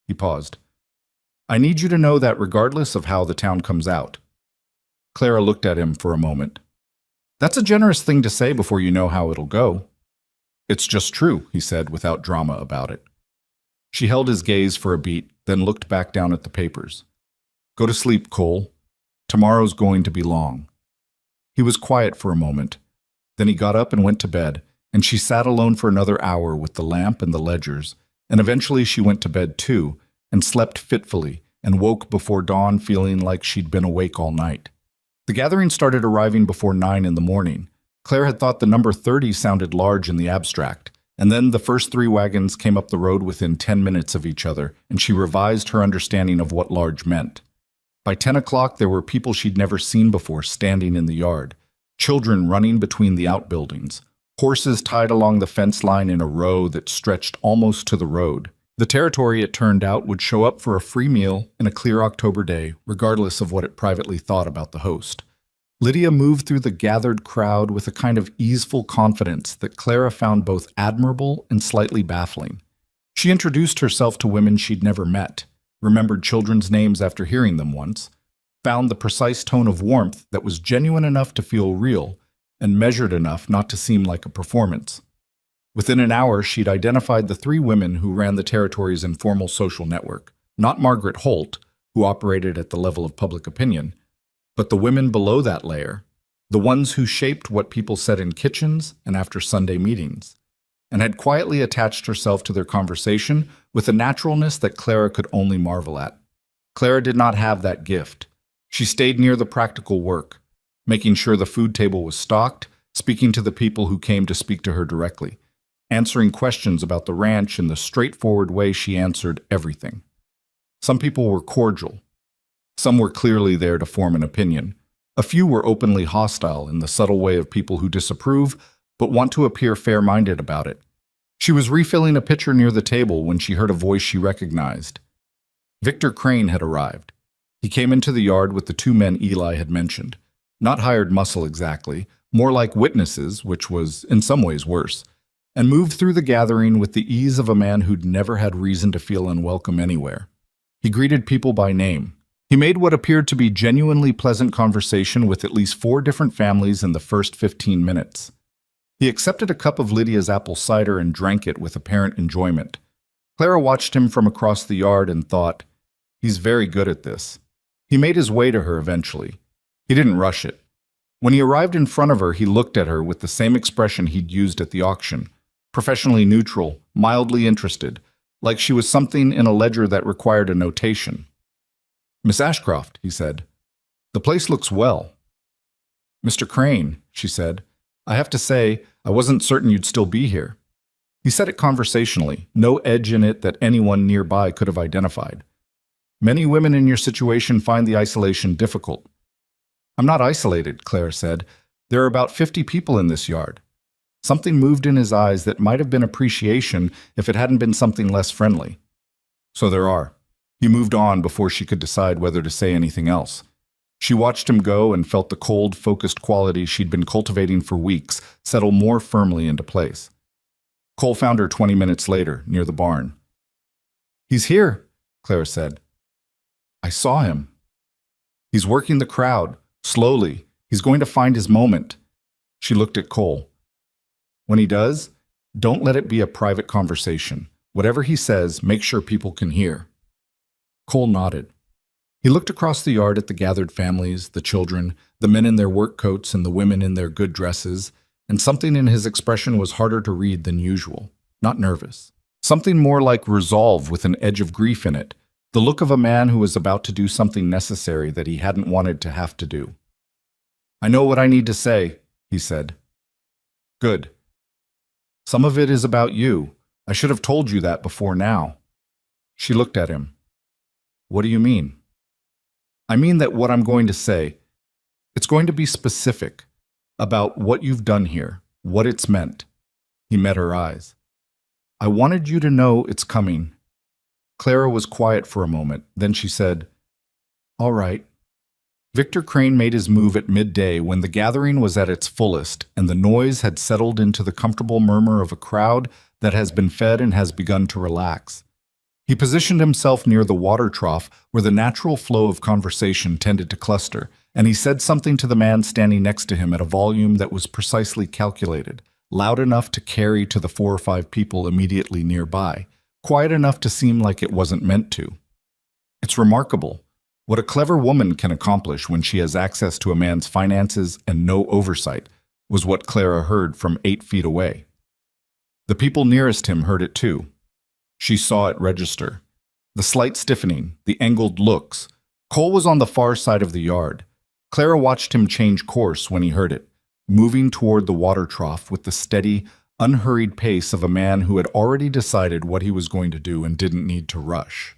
He paused. "I need you to know that regardless of how the town comes out." Clara looked at him for a moment. "That's a generous thing to say before you know how it'll go." "It's just true," he said without drama about it. She held his gaze for a beat, then looked back down at the papers. "Go to sleep, Cole. Tomorrow's going to be long." He was quiet for a moment. Then he got up and went to bed, and she sat alone for another hour with the lamp and the ledgers, and eventually she went to bed too, and slept fitfully, and woke before dawn feeling like she'd been awake all night. The gathering started arriving before 9 in the morning. Claire had thought the number 30 sounded large in the abstract, and then the first 3 wagons came up the road within 10 minutes of each other, and she revised her understanding of what large meant. By 10 o'clock, there were people she'd never seen before standing in the yard, children running between the outbuildings, horses tied along the fence line in a row that stretched almost to the road. The territory, it turned out, would show up for a free meal in a clear October day, regardless of what it privately thought about the host. Lydia moved through the gathered crowd with a kind of easeful confidence that Clara found both admirable and slightly baffling. She introduced herself to women she'd never met, remembered children's names after hearing them once, found the precise tone of warmth that was genuine enough to feel real and measured enough not to seem like a performance. Within an hour, she'd identified the 3 women who ran the territory's informal social network, not Margaret Holt, who operated at the level of public opinion, but the women below that layer, the ones who shaped what people said in kitchens and after Sunday meetings, and had quietly attached herself to their conversation with a naturalness that Clara could only marvel at. Clara did not have that gift. She stayed near the practical work, making sure the food table was stocked, speaking to the people who came to speak to her directly, answering questions about the ranch in the straightforward way she answered everything. Some people were cordial. Some were clearly there to form an opinion. A few were openly hostile in the subtle way of people who disapprove but want to appear fair-minded about it. She was refilling a pitcher near the table when she heard a voice she recognized. Victor Crane had arrived. He came into the yard with the 2 men Eli had mentioned. Not hired muscle exactly, more like witnesses, which was in some ways worse, and moved through the gathering with the ease of a man who'd never had reason to feel unwelcome anywhere. He greeted people by name. He made what appeared to be genuinely pleasant conversation with at least 4 different families in the first 15 minutes. He accepted a cup of Lydia's apple cider and drank it with apparent enjoyment. Clara watched him from across the yard and thought, he's very good at this. He made his way to her eventually. He didn't rush it. When he arrived in front of her, he looked at her with the same expression he'd used at the auction, professionally neutral, mildly interested, like she was something in a ledger that required a notation. "Miss Ashcroft," he said, "the place looks well." "Mr. Crane," she said, "I have to say, I wasn't certain you'd still be here." He said it conversationally, no edge in it that anyone nearby could have identified. "Many women in your situation find the isolation difficult." "I'm not isolated," Claire said. "There are about 50 people in this yard." Something moved in his eyes that might have been appreciation if it hadn't been something less friendly. "So there are." He moved on before she could decide whether to say anything else. She watched him go and felt the cold, focused quality she'd been cultivating for weeks settle more firmly into place. Cole found her 20 minutes later, near the barn. "He's here," Claire said. "I saw him. He's working the crowd, slowly. He's going to find his moment." She looked at Cole. "When he does, don't let it be a private conversation. Whatever he says, make sure people can hear." Cole nodded. He looked across the yard at the gathered families, the children, the men in their work coats and the women in their good dresses, and something in his expression was harder to read than usual, not nervous. Something more like resolve with an edge of grief in it, the look of a man who was about to do something necessary that he hadn't wanted to have to do. "I know what I need to say," he said. "Good. Some of it is about you. I should have told you that before now." She looked at him. "What do you mean?" "I mean that what I'm going to say, it's going to be specific about what you've done here, what it's meant." He met her eyes. "I wanted you to know it's coming." Clara was quiet for a moment. Then she said, "All right." Victor Crane made his move at midday when the gathering was at its fullest and the noise had settled into the comfortable murmur of a crowd that has been fed and has begun to relax. He positioned himself near the water trough where the natural flow of conversation tended to cluster, and he said something to the man standing next to him at a volume that was precisely calculated, loud enough to carry to the 4 or 5 people immediately nearby, quiet enough to seem like it wasn't meant to. It's remarkable what a clever woman can accomplish when she has access to a man's finances and no oversight, was what Clara heard from 8 feet away. The people nearest him heard it too. She saw it register. The slight stiffening, the angled looks. Cole was on the far side of the yard. Clara watched him change course when he heard it, moving toward the water trough with the steady, unhurried pace of a man who had already decided what he was going to do and didn't need to rush.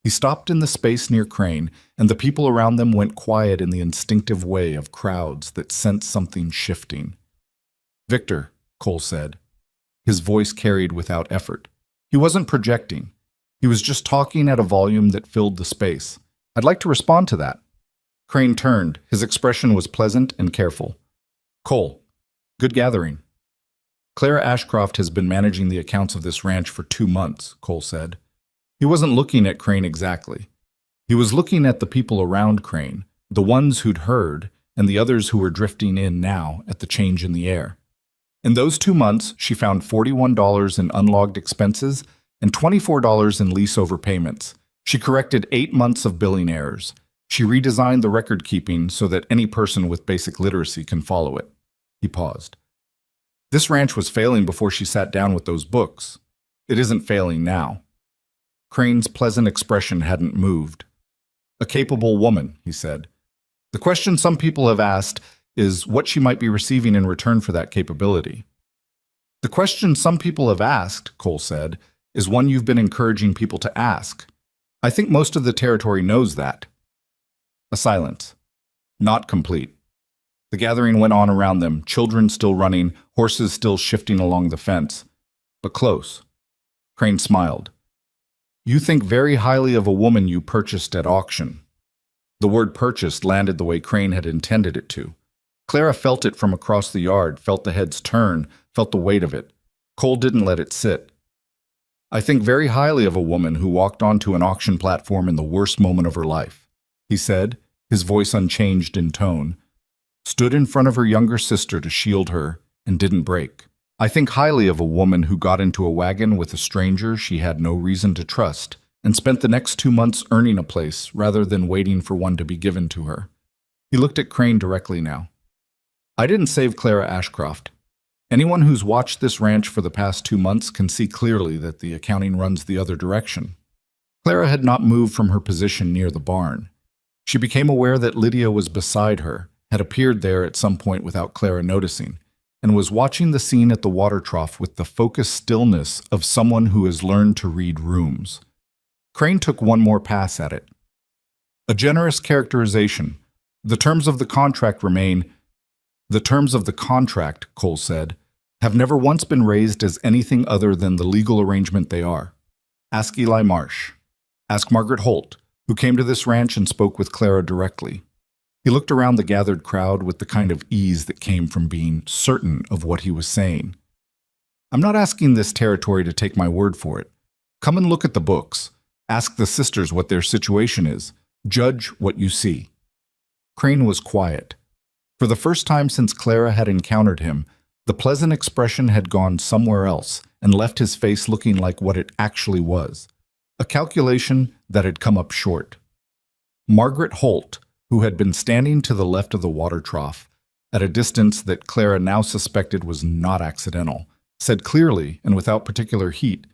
He stopped in the space near Crane, and the people around them went quiet in the instinctive way of crowds that sense something shifting. "Victor," Cole said. His voice carried without effort. He wasn't projecting. He was just talking at a volume that filled the space. "I'd like to respond to that." Crane turned. His expression was pleasant and careful. "Cole, good gathering." "Clara Ashcroft has been managing the accounts of this ranch for 2 months," Cole said. He wasn't looking at Crane exactly. He was looking at the people around Crane, the ones who'd heard, and the others who were drifting in now at the change in the air. In those 2 months, she found $41 in unlogged expenses and $24 in lease overpayments. She corrected 8 months of billing errors. She redesigned the record keeping so that any person with basic literacy can follow it. He paused. This ranch was failing before she sat down with those books. It isn't failing now. Crane's pleasant expression hadn't moved. "A capable woman," he said. "The question some people have asked is what she might be receiving in return for that capability." "The question some people have asked," Cole said, "is one you've been encouraging people to ask. I think most of the territory knows that." A silence. Not complete. The gathering went on around them, children still running, horses still shifting along the fence. But close. Crane smiled. "You think very highly of a woman you purchased at auction." The word purchased landed the way Crane had intended it to. Clara felt it from across the yard, felt the heads turn, felt the weight of it. Cole didn't let it sit. "I think very highly of a woman who walked onto an auction platform in the worst moment of her life," he said, his voice unchanged in tone. "Stood in front of her younger sister to shield her and didn't break. I think highly of a woman who got into a wagon with a stranger she had no reason to trust and spent the next 2 months earning a place rather than waiting for one to be given to her." He looked at Crane directly now. "I didn't save Clara Ashcroft. Anyone who's watched this ranch for the past 2 months can see clearly that the accounting runs the other direction." Clara had not moved from her position near the barn. She became aware that Lydia was beside her, had appeared there at some point without Clara noticing, and was watching the scene at the water trough with the focused stillness of someone who has learned to read rooms. Crane took one more pass at it. "A generous characterization. The terms of the contract remain—" "The terms of the contract," Cole said, "have never once been raised as anything other than the legal arrangement they are. Ask Eli Marsh. Ask Margaret Holt, who came to this ranch and spoke with Clara directly." He looked around the gathered crowd with the kind of ease that came from being certain of what he was saying. "I'm not asking this territory to take my word for it. Come and look at the books. Ask the sisters what their situation is. Judge what you see." Crane was quiet. For the first time since Clara had encountered him, the pleasant expression had gone somewhere else and left his face looking like what it actually was, a calculation that had come up short. Margaret Holt, who had been standing to the left of the water trough, at a distance that Clara now suspected was not accidental, said clearly and without particular heat,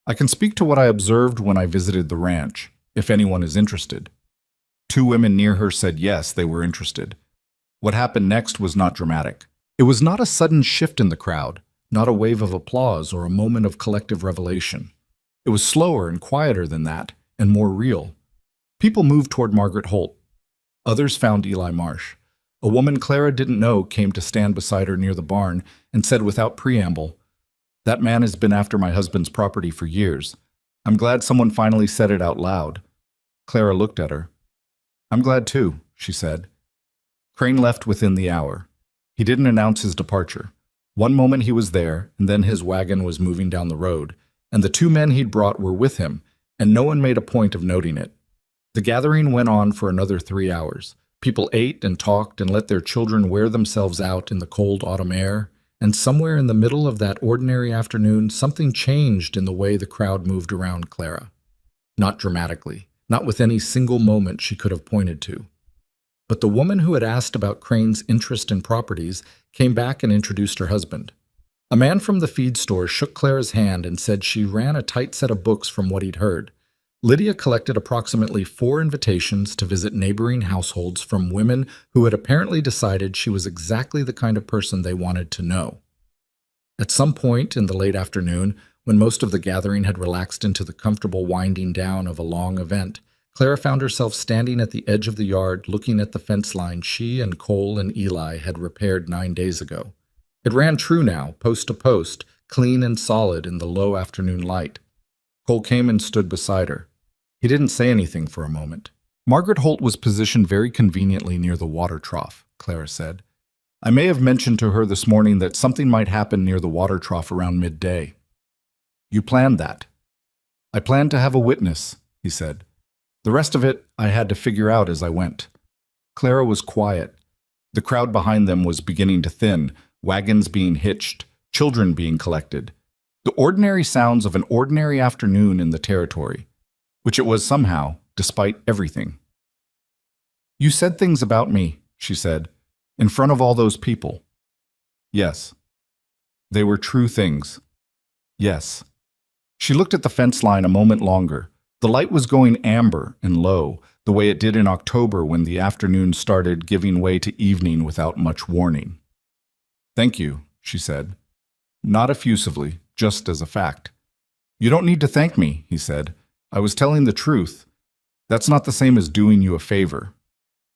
"I can speak to what I observed when I visited the ranch, if anyone is interested." 2 women near her said yes, they were interested. What happened next was not dramatic. It was not a sudden shift in the crowd, not a wave of applause or a moment of collective revelation. It was slower and quieter than that, and more real. People moved toward Margaret Holt. Others found Eli Marsh. A woman Clara didn't know came to stand beside her near the barn and said without preamble, "That man has been after my husband's property for years. I'm glad someone finally said it out loud." Clara looked at her. "I'm glad too," she said. Crane left within the hour. He didn't announce his departure. One moment he was there, and then his wagon was moving down the road, and the 2 men he'd brought were with him, and no one made a point of noting it. The gathering went on for another 3 hours. People ate and talked and let their children wear themselves out in the cold autumn air, and somewhere in the middle of that ordinary afternoon, something changed in the way the crowd moved around Clara. Not dramatically, not with any single moment she could have pointed to. But the woman who had asked about Crane's interest in properties came back and introduced her husband. A man from the feed store shook Clara's hand and said she ran a tight set of books from what he'd heard. Lydia collected approximately 4 invitations to visit neighboring households from women who had apparently decided she was exactly the kind of person they wanted to know. At some point in the late afternoon, when most of the gathering had relaxed into the comfortable winding down of a long event, Clara found herself standing at the edge of the yard looking at the fence line she and Cole and Eli had repaired 9 days ago. It ran true now, post to post, clean and solid in the low afternoon light. Cole came and stood beside her. He didn't say anything for a moment. Margaret Holt was positioned very conveniently near the water trough, Clara said. I may have mentioned to her this morning that something might happen near the water trough around midday. You planned that. I planned to have a witness, he said. The rest of it I had to figure out as I went. Clara was quiet. The crowd behind them was beginning to thin, wagons being hitched, children being collected. The ordinary sounds of an ordinary afternoon in the territory, which it was somehow, despite everything. You said things about me, she said, in front of all those people. Yes. They were true things. Yes. She looked at the fence line a moment longer. The light was going amber and low, the way it did in October when the afternoon started giving way to evening without much warning. Thank you, she said. Not effusively, just as a fact. You don't need to thank me, he said. I was telling the truth. That's not the same as doing you a favor.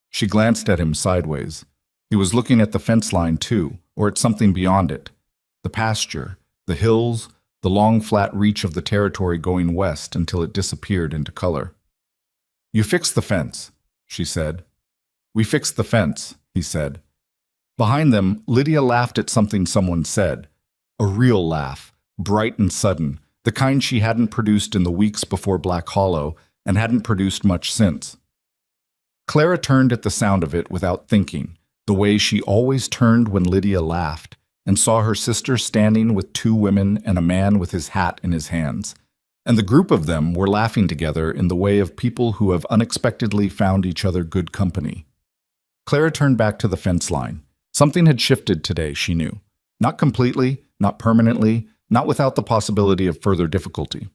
She glanced at him sideways. He was looking at the fence line too, or at something beyond it. The pasture, the hills, the long flat reach of the territory going west until it disappeared into color. You fixed the fence, she said. We fixed the fence, he said. Behind them, Lydia laughed at something someone said. A real laugh, bright and sudden, the kind she hadn't produced in the weeks before Black Hollow and hadn't produced much since. Clara turned at the sound of it without thinking, the way she always turned when Lydia laughed, and saw her sister standing with 2 women and a man with his hat in his hands. And the group of them were laughing together in the way of people who have unexpectedly found each other good company. Clara turned back to the fence line. Something had shifted today, she knew. Not completely, not permanently, not without the possibility of further difficulty.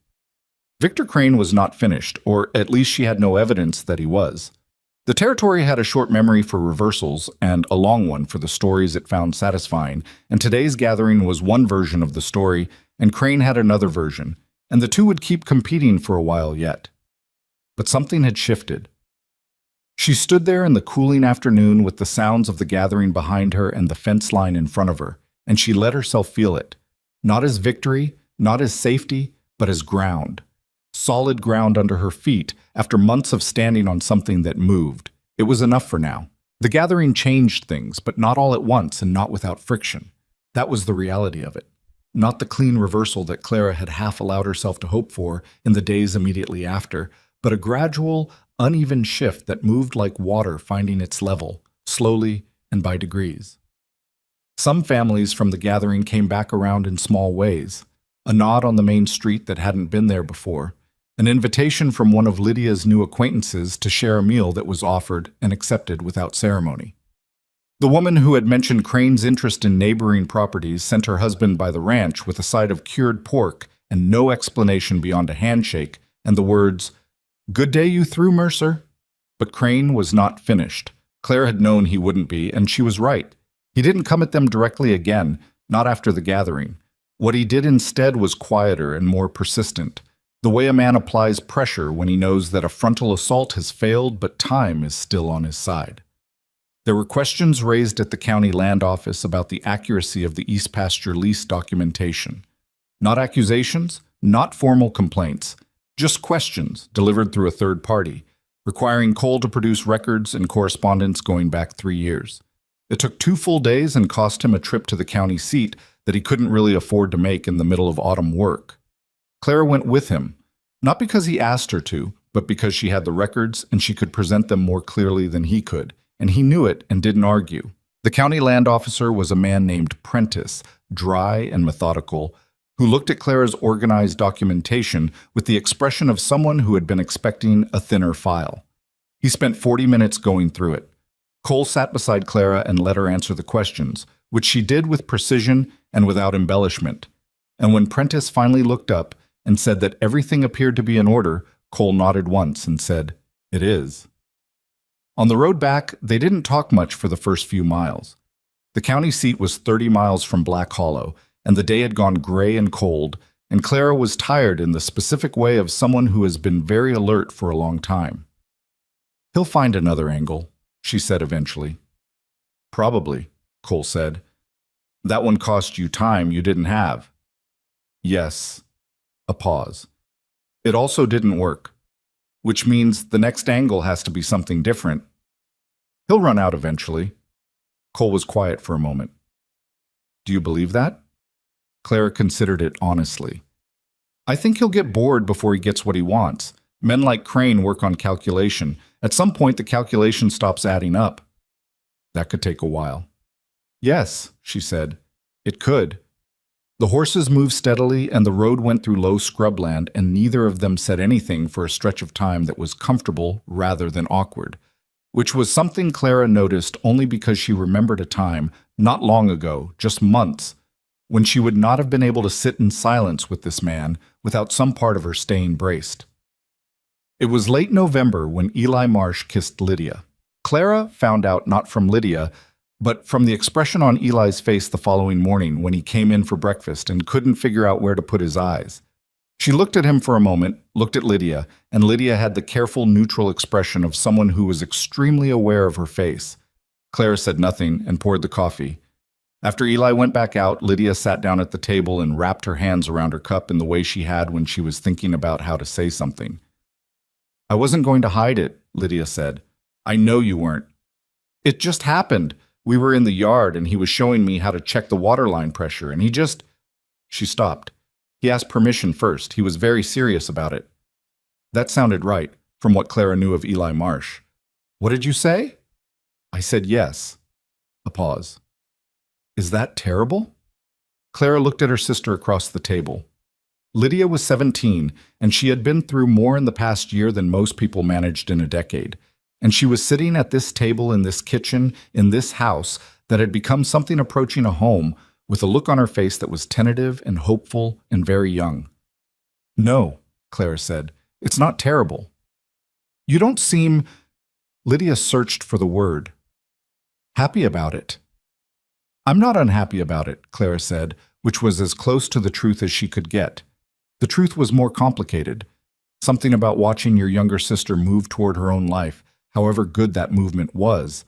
Victor Crane was not finished, or at least she had no evidence that he was. The territory had a short memory for reversals and a long one for the stories it found satisfying, and today's gathering was one version of the story, and Crane had another version, and the two would keep competing for a while yet. But something had shifted. She stood there in the cooling afternoon with the sounds of the gathering behind her and the fence line in front of her, and she let herself feel it. Not as victory, not as safety, but as ground. Solid ground under her feet after months of standing on something that moved. It was enough for now. The gathering changed things, but not all at once and not without friction. That was the reality of it. Not the clean reversal that Clara had half allowed herself to hope for in the days immediately after, but a gradual, uneven shift that moved like water finding its level, slowly and by degrees. Some families from the gathering came back around in small ways. A nod on the main street that hadn't been there before. An invitation from one of Lydia's new acquaintances to share a meal that was offered and accepted without ceremony. The woman who had mentioned Crane's interest in neighboring properties sent her husband by the ranch with a side of cured pork and no explanation beyond a handshake and the words, "Good day you through, Mercer?" But Crane was not finished. Claire had known he wouldn't be, and she was right. He didn't come at them directly again, not after the gathering. What he did instead was quieter and more persistent, the way a man applies pressure when he knows that a frontal assault has failed but time is still on his side. There were questions raised at the county land office about the accuracy of the East Pasture lease documentation. Not accusations, not formal complaints, just questions delivered through a third party, requiring Cole to produce records and correspondence going back 3 years. It took 2 full days and cost him a trip to the county seat that he couldn't really afford to make in the middle of autumn work. Clara went with him, not because he asked her to, but because she had the records and she could present them more clearly than he could, and he knew it and didn't argue. The county land officer was a man named Prentice, dry and methodical, who looked at Clara's organized documentation with the expression of someone who had been expecting a thinner file. He spent 40 minutes going through it. Cole sat beside Clara and let her answer the questions, which she did with precision and without embellishment. And when Prentice finally looked up and said that everything appeared to be in order, Cole nodded once and said, "It is." On the road back, they didn't talk much for the first few miles. The county seat was 30 miles from Black Hollow, and the day had gone gray and cold, and Clara was tired in the specific way of someone who has been very alert for a long time. "He'll find another angle," she said eventually. "Probably," Cole said. "That one cost you time you didn't have." "Yes." A pause. "It also didn't work, which means the next angle has to be something different." "He'll run out eventually." Cole was quiet for a moment. "Do you believe that?" Clara considered it honestly. "I think he'll get bored before he gets what he wants. Men like Crane work on calculation. At some point, the calculation stops adding up." "That could take a while." "Yes," she said. "It could." The horses moved steadily, and the road went through low scrubland, and neither of them said anything for a stretch of time that was comfortable rather than awkward, which was something Clara noticed only because she remembered a time, not long ago, just months, when she would not have been able to sit in silence with this man without some part of her staying braced. It was late November when Eli Marsh kissed Lydia. Clara found out not from Lydia, but from the expression on Eli's face the following morning when he came in for breakfast and couldn't figure out where to put his eyes. She looked at him for a moment, looked at Lydia, and Lydia had the careful, neutral expression of someone who was extremely aware of her face. Clara said nothing and poured the coffee. After Eli went back out, Lydia sat down at the table and wrapped her hands around her cup in the way she had when she was thinking about how to say something. "I wasn't going to hide it," Lydia said. "I know you weren't. It just happened. We were in the yard and he was showing me how to check the water line pressure and he just—" She stopped. "He asked permission first. He was very serious about it." That sounded right, from what Clara knew of Eli Marsh. "What did you say?" "I said yes." A pause. "Is that terrible?" Clara looked at her sister across the table. Lydia was 17, and she had been through more in the past year than most people managed in a decade. And she was sitting at this table in this kitchen, in this house that had become something approaching a home, with a look on her face that was tentative and hopeful and very young. "No," Clara said. "It's not terrible." "You don't seem—" Lydia searched for the word. "Happy about it." "I'm not unhappy about it," Clara said, which was as close to the truth as she could get. The truth was more complicated. Something about watching your younger sister move toward her own life, however good that movement was,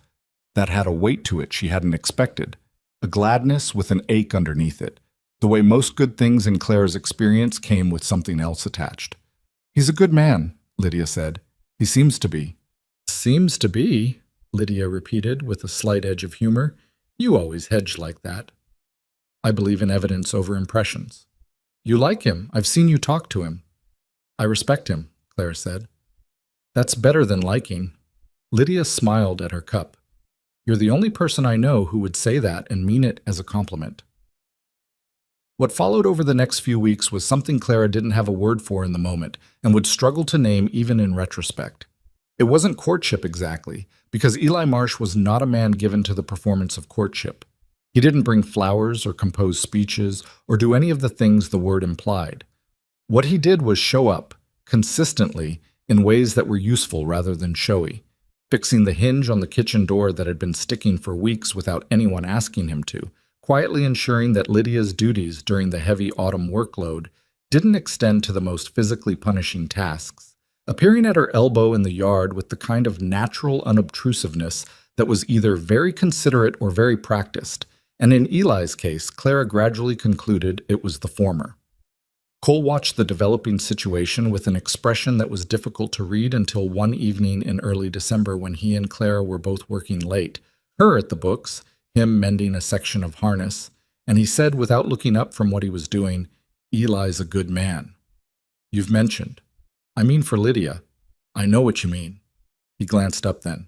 that had a weight to it she hadn't expected, a gladness with an ache underneath it, the way most good things in Clara's experience came with something else attached. "He's a good man," Lydia said. "He seems to be." "Seems to be," Lydia repeated with a slight edge of humor. "You always hedge like that." "I believe in evidence over impressions." "You like him. I've seen you talk to him." "I respect him," Clara said. "That's better than liking." Lydia smiled at her cup. "You're the only person I know who would say that and mean it as a compliment." What followed over the next few weeks was something Clara didn't have a word for in the moment and would struggle to name even in retrospect. It wasn't courtship exactly, because Eli Marsh was not a man given to the performance of courtship. He didn't bring flowers or compose speeches or do any of the things the word implied. What he did was show up, consistently, in ways that were useful rather than showy, fixing the hinge on the kitchen door that had been sticking for weeks without anyone asking him to, quietly ensuring that Lydia's duties during the heavy autumn workload didn't extend to the most physically punishing tasks, appearing at her elbow in the yard with the kind of natural unobtrusiveness that was either very considerate or very practiced, and in Eli's case, Clara gradually concluded it was the former. Cole watched the developing situation with an expression that was difficult to read until one evening in early December when he and Clara were both working late, her at the books, him mending a section of harness, and he said without looking up from what he was doing, "Eli's a good man." "You've mentioned." "I mean for Lydia." "I know what you mean." He glanced up then.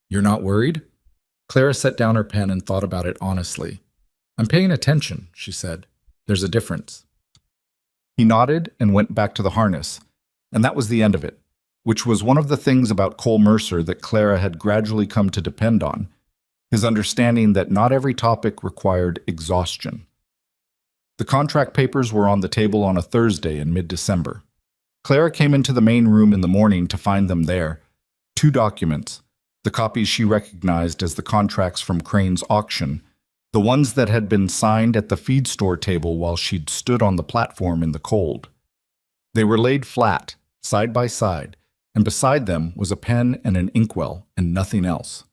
"You're not worried?" Clara set down her pen and thought about it honestly. "I'm paying attention," she said. "There's a difference." He nodded and went back to the harness, and that was the end of it. which was one of the things about Cole Mercer that Clara had gradually come to depend on, his understanding that not every topic required exhaustion. The contract papers were on the table on a Thursday in mid-December. Clara came into the main room in the morning to find them there. 2 documents, the copies she recognized as the contracts from Crane's auction, the ones that had been signed at the feed store table while she'd stood on the platform in the cold. They were laid flat, side by side, and beside them was a pen and an inkwell and nothing else.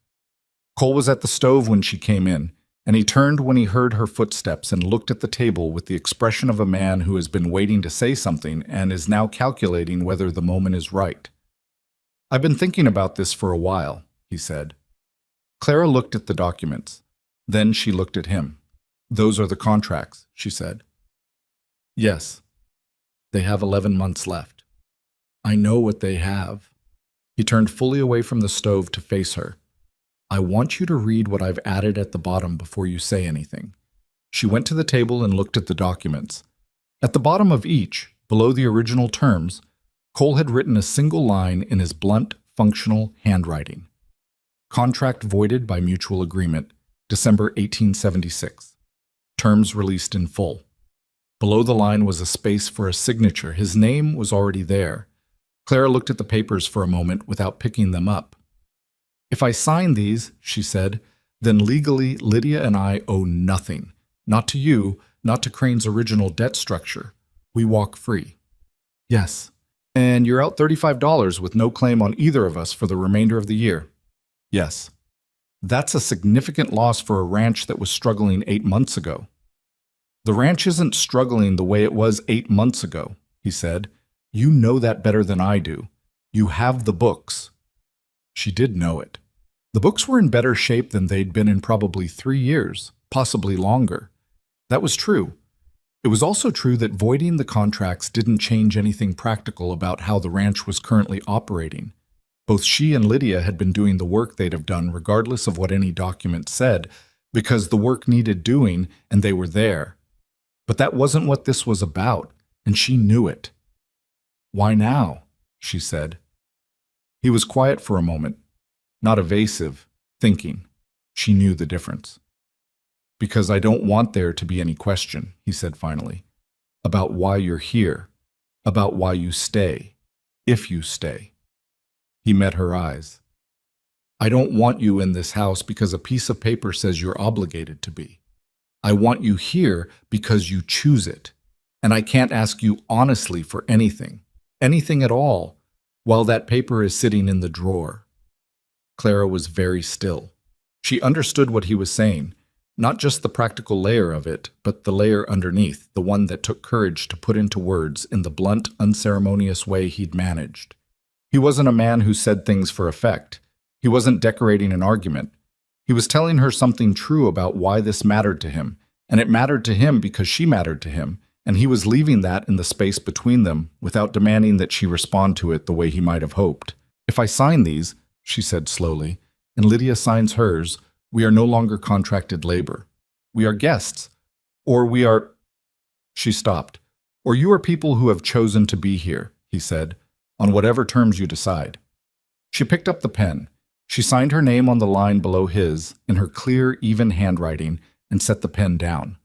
Cole was at the stove when she came in, and he turned when he heard her footsteps and looked at the table with the expression of a man who has been waiting to say something and is now calculating whether the moment is right. "I've been thinking about this for a while," he said. Clara looked at the documents. Then she looked at him. "Those are the contracts," she said. "Yes. They have 11 months left." "I know what they have." He turned fully away from the stove to face her. "I want you to read what I've added at the bottom before you say anything." She went to the table and looked at the documents. At the bottom of each, below the original terms, Cole had written a single line in his blunt, functional handwriting. "Contract voided by mutual agreement, December 1876. Terms released in full." Below the line was a space for a signature. His name was already there. Clara looked at the papers for a moment without picking them up. "If I sign these," she said, "then legally Lydia and I owe nothing. Not to you, not to Crane's original debt structure. We walk free." "Yes. And you're out $35 with no claim on either of us for the remainder of the year." "Yes." "That's a significant loss for a ranch that was struggling 8 months ago." "The ranch isn't struggling the way it was 8 months ago," he said. "You know that better than I do. You have the books." She did know it. The books were in better shape than they'd been in probably 3 years, possibly longer. That was true. It was also true that voiding the contracts didn't change anything practical about how the ranch was currently operating. Both she and Lydia had been doing the work they'd have done regardless of what any document said, because the work needed doing and they were there. But that wasn't what this was about, and she knew it. "Why now?" she said. He was quiet for a moment, not evasive, thinking. She knew the difference. "Because I don't want there to be any question," he said finally, "about why you're here, about why you stay, if you stay." He met her eyes. "I don't want you in this house because a piece of paper says you're obligated to be. I want you here because you choose it, and I can't ask you honestly for anything at all, while that paper is sitting in the drawer." Clara was very still. She understood what he was saying, not just the practical layer of it, but the layer underneath, the one that took courage to put into words in the blunt, unceremonious way he'd managed. He wasn't a man who said things for effect. He wasn't decorating an argument. He was telling her something true about why this mattered to him, and it mattered to him because she mattered to him, and he was leaving that in the space between them without demanding that she respond to it the way he might have hoped. "If I sign these," she said slowly, "and Lydia signs hers, we are no longer contracted labor. We are guests. Or we are—" She stopped. "Or you are people who have chosen to be here," he said, "on whatever terms you decide." She picked up the pen. She signed her name on the line below his, in her clear, even handwriting, and set the pen down.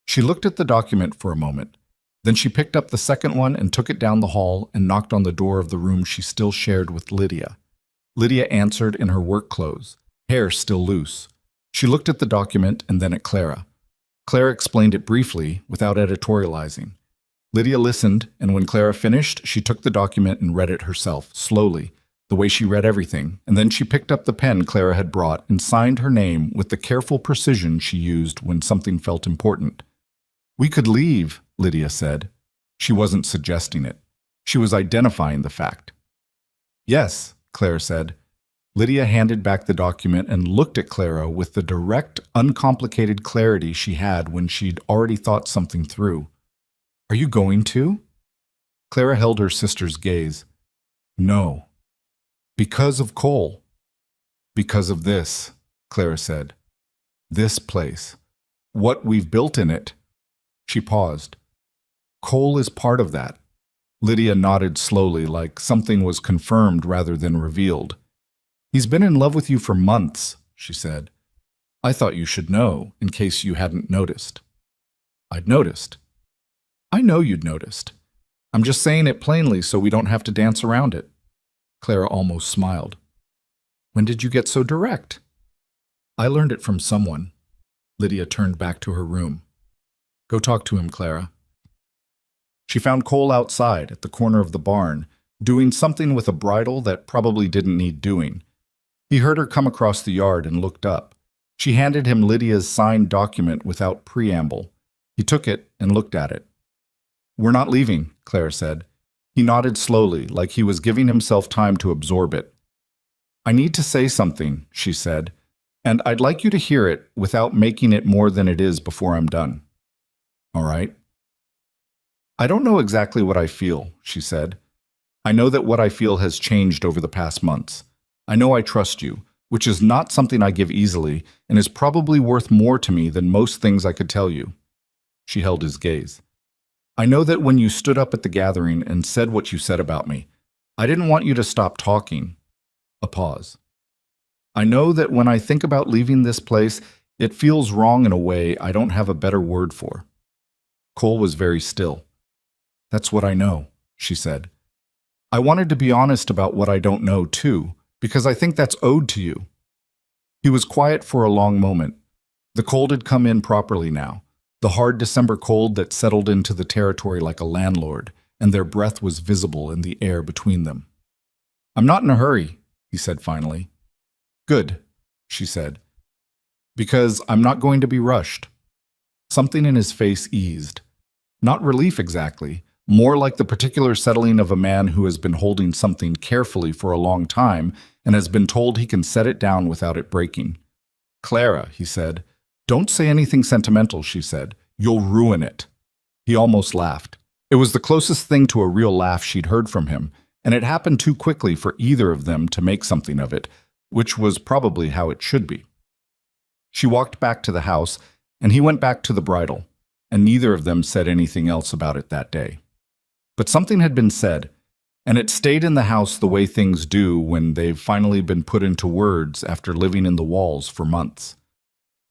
She looked at the document for a moment. Then she picked up the second one and took it down the hall and knocked on the door of the room she still shared with Lydia. Lydia answered in her work clothes, hair still loose. She looked at the document and then at Clara. Clara explained it briefly, without editorializing. Lydia listened, and when Clara finished, she took the document and read it herself, slowly, the way she read everything, and then she picked up the pen Clara had brought and signed her name with the careful precision she used when something felt important. "We could leave," Lydia said. She wasn't suggesting it. She was identifying the fact. "Yes," Clara said. Lydia handed back the document and looked at Clara with the direct, uncomplicated clarity she had when she'd already thought something through. "Are you going to?" Clara held her sister's gaze. "No." "Because of Cole." "Because of this," Clara said. "This place. What we've built in it." She paused. "Cole is part of that. Lydia nodded slowly, like something was confirmed rather than revealed. He's been in love with you for months, she said. I thought you should know, in case you hadn't noticed. I'd noticed. I know you'd noticed. I'm just saying it plainly so we don't have to dance around it. Clara almost smiled. When did you get so direct? I learned it from someone. Lydia turned back to her room. Go talk to him, Clara. She found Cole outside at the corner of the barn, doing something with a bridle that probably didn't need doing. He heard her come across the yard and looked up. She handed him Lydia's signed document without preamble. He took it and looked at it. We're not leaving, Clara said. He nodded slowly, like he was giving himself time to absorb it. I need to say something, she said, and I'd like you to hear it without making it more than it is before I'm done. All right? I don't know exactly what I feel, she said. I know that what I feel has changed over the past months. I know I trust you, which is not something I give easily and is probably worth more to me than most things I could tell you. She held his gaze. I know that when you stood up at the gathering and said what you said about me, I didn't want you to stop talking. A pause. I know that when I think about leaving this place, it feels wrong in a way I don't have a better word for. Cole was very still. That's what I know, she said. I wanted to be honest about what I don't know, too, because I think that's owed to you. He was quiet for a long moment. The cold had come in properly now, the hard December cold that settled into the territory like a landlord, and their breath was visible in the air between them. I'm not in a hurry, he said finally. Good, she said, because I'm not going to be rushed. Something in his face eased. Not relief exactly, more like the particular settling of a man who has been holding something carefully for a long time and has been told he can set it down without it breaking. Clara, he said. Don't say anything sentimental, she said. You'll ruin it. He almost laughed. It was the closest thing to a real laugh she'd heard from him, and it happened too quickly for either of them to make something of it, which was probably how it should be. She walked back to the house, and he went back to the bridal, and neither of them said anything else about it that day. But something had been said, and it stayed in the house the way things do when they've finally been put into words after living in the walls for months.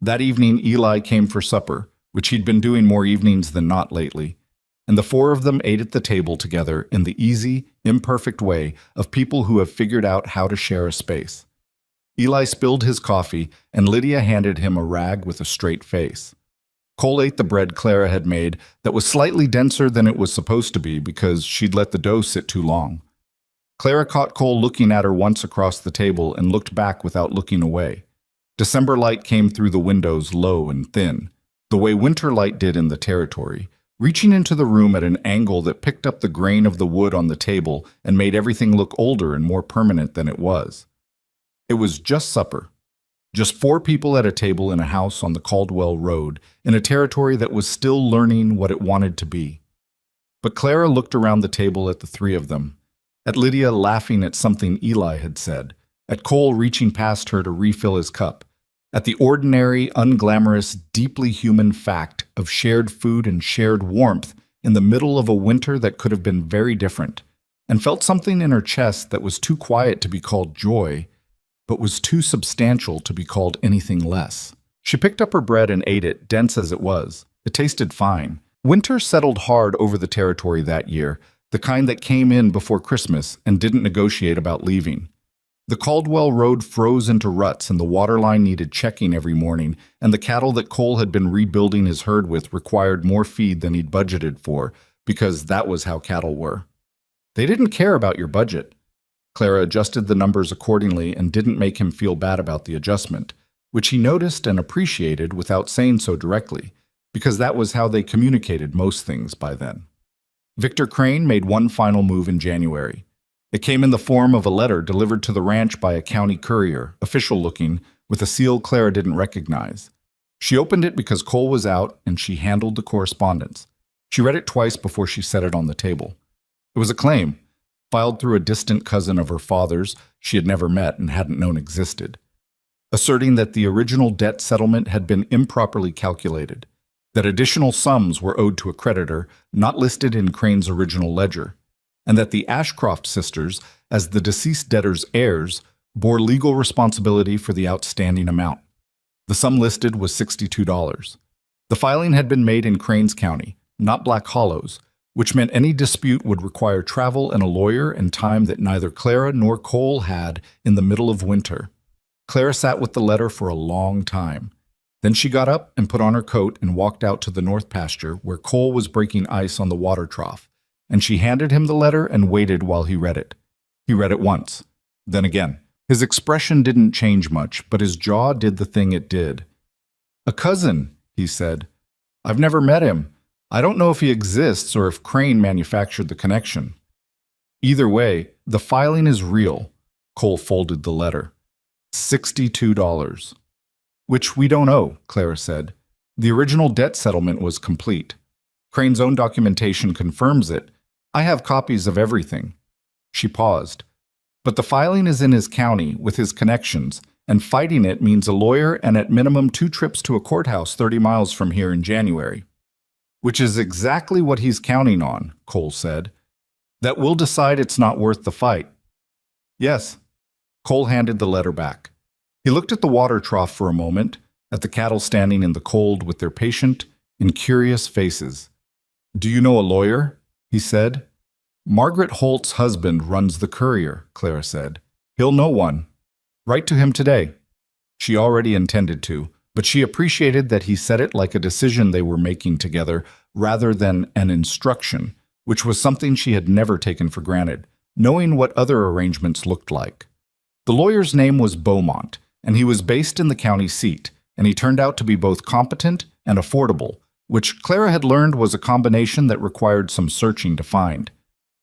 That evening, Eli came for supper, which he'd been doing more evenings than not lately, and the four of them ate at the table together in the easy, imperfect way of people who have figured out how to share a space. Eli spilled his coffee, and Lydia handed him a rag with a straight face. Cole ate the bread Clara had made that was slightly denser than it was supposed to be because she'd let the dough sit too long. Clara caught Cole looking at her once across the table and looked back without looking away. December light came through the windows low and thin, the way winter light did in the territory, reaching into the room at an angle that picked up the grain of the wood on the table and made everything look older and more permanent than it was. It was just supper. Just 4 people at a table in a house on the Caldwell Road, in a territory that was still learning what it wanted to be. But Clara looked around the table at the 3 of them, at Lydia laughing at something Eli had said, at Cole reaching past her to refill his cup, at the ordinary, unglamorous, deeply human fact of shared food and shared warmth in the middle of a winter that could have been very different, and felt something in her chest that was too quiet to be called joy, but was too substantial to be called anything less. She picked up her bread and ate it, dense as it was. It tasted fine. Winter settled hard over the territory that year, the kind that came in before Christmas and didn't negotiate about leaving. The Caldwell Road froze into ruts and the water line needed checking every morning, and the cattle that Cole had been rebuilding his herd with required more feed than he'd budgeted for, because that was how cattle were. They didn't care about your budget. Clara adjusted the numbers accordingly and didn't make him feel bad about the adjustment, which he noticed and appreciated without saying so directly, because that was how they communicated most things by then. Victor Crane made one final move in January. It came in the form of a letter delivered to the ranch by a county courier, official-looking, with a seal Clara didn't recognize. She opened it because Cole was out, and she handled the correspondence. She read it twice before she set it on the table. It was a claim, filed through a distant cousin of her father's she had never met and hadn't known existed, asserting that the original debt settlement had been improperly calculated, that additional sums were owed to a creditor not listed in Crane's original ledger, and that the Ashcroft sisters, as the deceased debtor's heirs, bore legal responsibility for the outstanding amount. The sum listed was $62. The filing had been made in Cranes County, not Black Hollows, which meant any dispute would require travel and a lawyer and time that neither Clara nor Cole had in the middle of winter. Clara sat with the letter for a long time. Then she got up and put on her coat and walked out to the north pasture where Cole was breaking ice on the water trough, and she handed him the letter and waited while he read it. He read it once, then again. His expression didn't change much, but his jaw did the thing it did. "A cousin," he said. "I've never met him. I don't know if he exists or if Crane manufactured the connection. Either way, the filing is real." Cole folded the letter. $62. "Which we don't owe," Clara said. "The original debt settlement was complete. Crane's own documentation confirms it. I have copies of everything." She paused. "But the filing is in his county with his connections, and fighting it means a lawyer and at minimum 2 trips to a courthouse 30 miles from here in January." "Which is exactly what he's counting on," Cole said. "That we'll decide it's not worth the fight." "Yes." Cole handed the letter back. He looked at the water trough for a moment, at the cattle standing in the cold with their patient, incurious faces. "Do you know a lawyer?" he said. "Margaret Holt's husband runs the Courier," Clara said. "He'll know one. Write to him today." She already intended to, but she appreciated that he said it like a decision they were making together rather than an instruction, which was something she had never taken for granted, knowing what other arrangements looked like. The lawyer's name was Beaumont, and he was based in the county seat, and he turned out to be both competent and affordable, which Clara had learned was a combination that required some searching to find.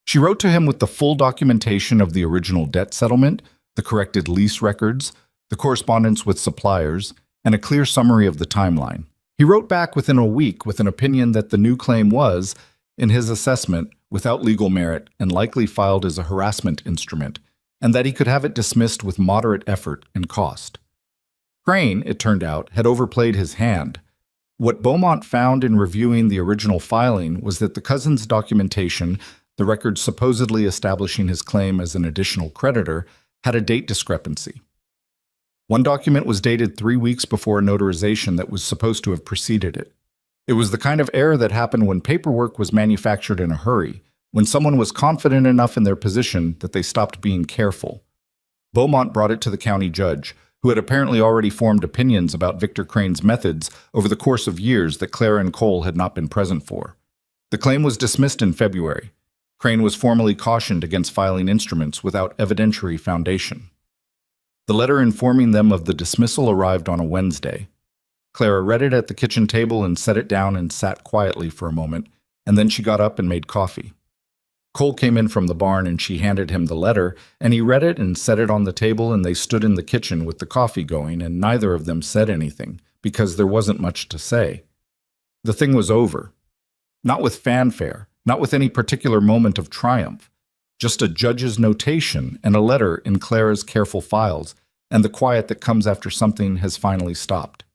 She wrote to him with the full documentation of the original debt settlement, the corrected lease records, the correspondence with suppliers, and a clear summary of the timeline. He wrote back within a week with an opinion that the new claim was, in his assessment, without legal merit and likely filed as a harassment instrument, and that he could have it dismissed with moderate effort and cost. Crane, it turned out, had overplayed his hand. What Beaumont found in reviewing the original filing was that the cousin's documentation, the record supposedly establishing his claim as an additional creditor, had a date discrepancy. One document was dated 3 weeks before a notarization that was supposed to have preceded it. It was the kind of error that happened when paperwork was manufactured in a hurry, when someone was confident enough in their position that they stopped being careful. Beaumont brought it to the county judge, who had apparently already formed opinions about Victor Crane's methods over the course of years that Clara and Cole had not been present for. The claim was dismissed in February. Crane was formally cautioned against filing instruments without evidentiary foundation. The letter informing them of the dismissal arrived on a Wednesday. Clara read it at the kitchen table and set it down and sat quietly for a moment, and then she got up and made coffee. Cole came in from the barn and she handed him the letter, and he read it and set it on the table, and they stood in the kitchen with the coffee going, and neither of them said anything, because there wasn't much to say. The thing was over. Not with fanfare, not with any particular moment of triumph, just a judge's notation and a letter in Clara's careful files, and the quiet that comes after something has finally stopped.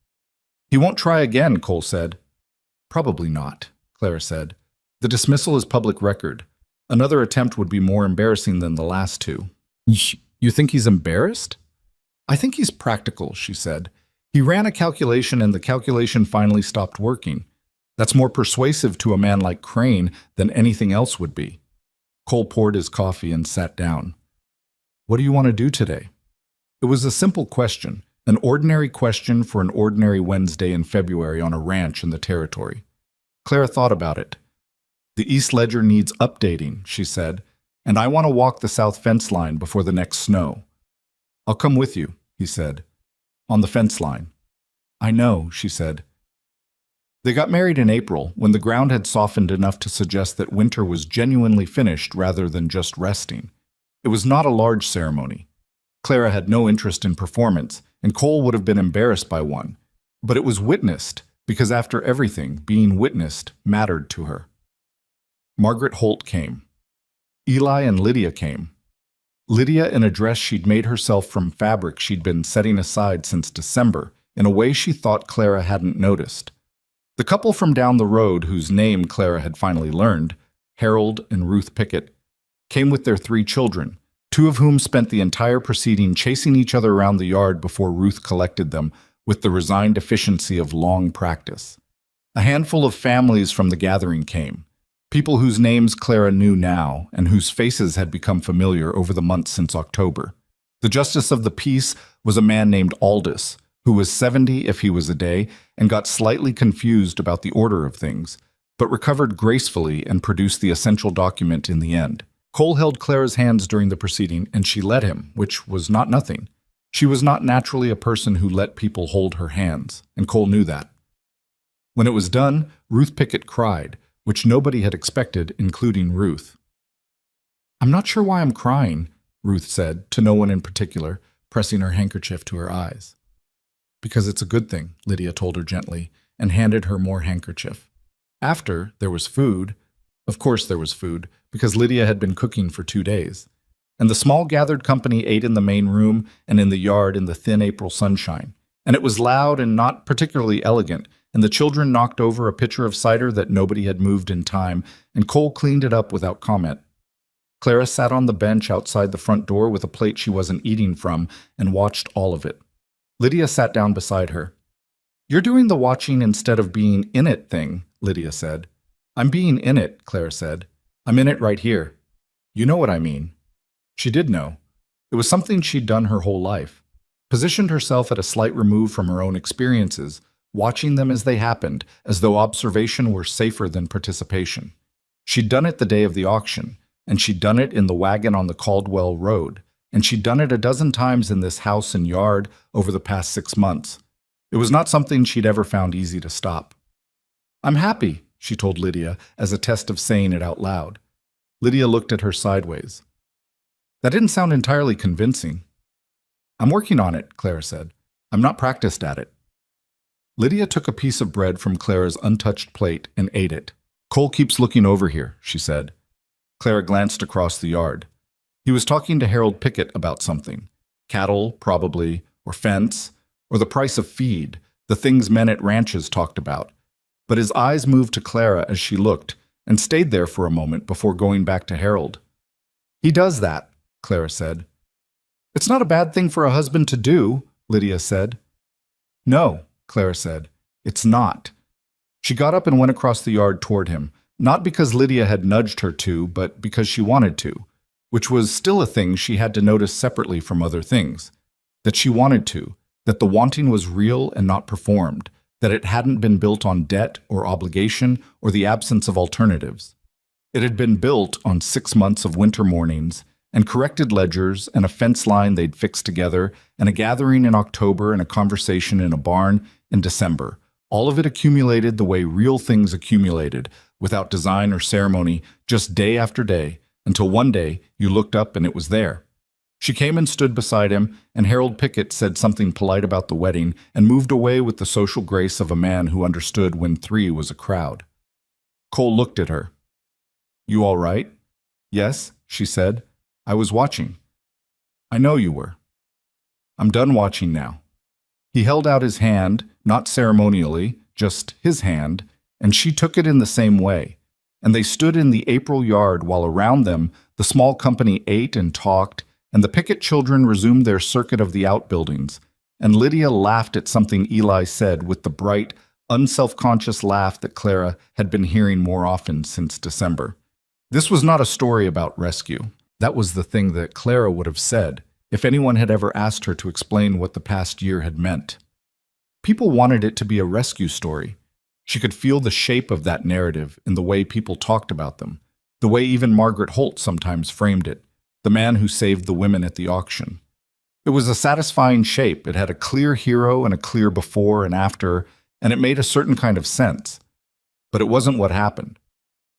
"He won't try again," Cole said. "Probably not," Clara said. "The dismissal is public record. Another attempt would be more embarrassing than the last two." "You think he's embarrassed?" "I think he's practical," she said. "He ran a calculation and the calculation finally stopped working. That's more persuasive to a man like Crane than anything else would be." Cole poured his coffee and sat down. "What do you want to do today?" It was a simple question, an ordinary question for an ordinary Wednesday in February on a ranch in the territory. Clara thought about it. "The East Ledger needs updating," she said, "and I want to walk the south fence line before the next snow." "I'll come with you," he said. "On the fence line." "I know," she said. They got married in April, when the ground had softened enough to suggest that winter was genuinely finished rather than just resting. It was not a large ceremony. Clara had no interest in performance, and Cole would have been embarrassed by one. But it was witnessed, because after everything, being witnessed mattered to her. Margaret Holt came. Eli and Lydia came. Lydia in a dress she'd made herself from fabric she'd been setting aside since December, in a way she thought Clara hadn't noticed. The couple from down the road, whose name Clara had finally learned, Harold and Ruth Pickett, came with their 3 children, 2 of whom spent the entire proceeding chasing each other around the yard before Ruth collected them with the resigned efficiency of long practice. A handful of families from the gathering came, people whose names Clara knew now and whose faces had become familiar over the months since October. The justice of the peace was a man named Aldous, who was 70 if he was a day and got slightly confused about the order of things, but recovered gracefully and produced the essential document in the end. Cole held Clara's hands during the proceeding, and she let him, which was not nothing. She was not naturally a person who let people hold her hands, and Cole knew that. When it was done, Ruth Pickett cried, which nobody had expected, including Ruth. "I'm not sure why I'm crying," Ruth said, to no one in particular, pressing her handkerchief to her eyes. "Because it's a good thing," Lydia told her gently, and handed her more handkerchief. After, there was food. Of course there was food, because Lydia had been cooking for 2 days. And the small gathered company ate in the main room and in the yard in the thin April sunshine. And it was loud and not particularly elegant, and the children knocked over a pitcher of cider that nobody had moved in time, and Cole cleaned it up without comment. Clara sat on the bench outside the front door with a plate she wasn't eating from and watched all of it. Lydia sat down beside her. "You're doing the watching instead of being in it thing," Lydia said. "I'm being in it," Clara said. "I'm in it right here. You know what I mean." She did know. It was something she'd done her whole life. Positioned herself at a slight remove from her own experiences, watching them as they happened, as though observation were safer than participation. She'd done it the day of the auction, and she'd done it in the wagon on the Caldwell Road, and she'd done it a dozen times in this house and yard over the past 6 months. It was not something she'd ever found easy to stop. "I'm happy," she told Lydia, as a test of saying it out loud. Lydia looked at her sideways. That didn't sound entirely convincing. "I'm working on it," Clara said. "I'm not practiced at it." Lydia took a piece of bread from Clara's untouched plate and ate it. "Cole keeps looking over here," she said. Clara glanced across the yard. He was talking to Harold Pickett about something. Cattle, probably, or fence, or the price of feed, the things men at ranches talked about. But his eyes moved to Clara as she looked, and stayed there for a moment before going back to Harold. "He does that," Clara said. "It's not a bad thing for a husband to do," Lydia said. "No," Clara said. "It's not." She got up and went across the yard toward him, not because Lydia had nudged her to, but because she wanted to, which was still a thing she had to notice separately from other things. That she wanted to, that the wanting was real and not performed, that it hadn't been built on debt or obligation or the absence of alternatives. It had been built on 6 months of winter mornings and corrected ledgers and a fence line they'd fixed together and a gathering in October and a conversation in a barn in December. All of it accumulated the way real things accumulated, without design or ceremony, just day after day, until one day you looked up and it was there. She came and stood beside him, and Harold Pickett said something polite about the wedding and moved away with the social grace of a man who understood when 3 was a crowd. Cole looked at her. "You all right?" "Yes," she said. "I was watching." "I know you were." "I'm done watching now." He held out his hand, not ceremonially, just his hand, and she took it in the same way. And they stood in the April yard while around them the small company ate and talked, and the Pickett children resumed their circuit of the outbuildings, and Lydia laughed at something Eli said with the bright, unself-conscious laugh that Clara had been hearing more often since December. This was not a story about rescue. That was the thing that Clara would have said if anyone had ever asked her to explain what the past year had meant. People wanted it to be a rescue story. She could feel the shape of that narrative in the way people talked about them, the way even Margaret Holt sometimes framed it, the man who saved the women at the auction. It was a satisfying shape. It had a clear hero and a clear before and after, and it made a certain kind of sense. But it wasn't what happened.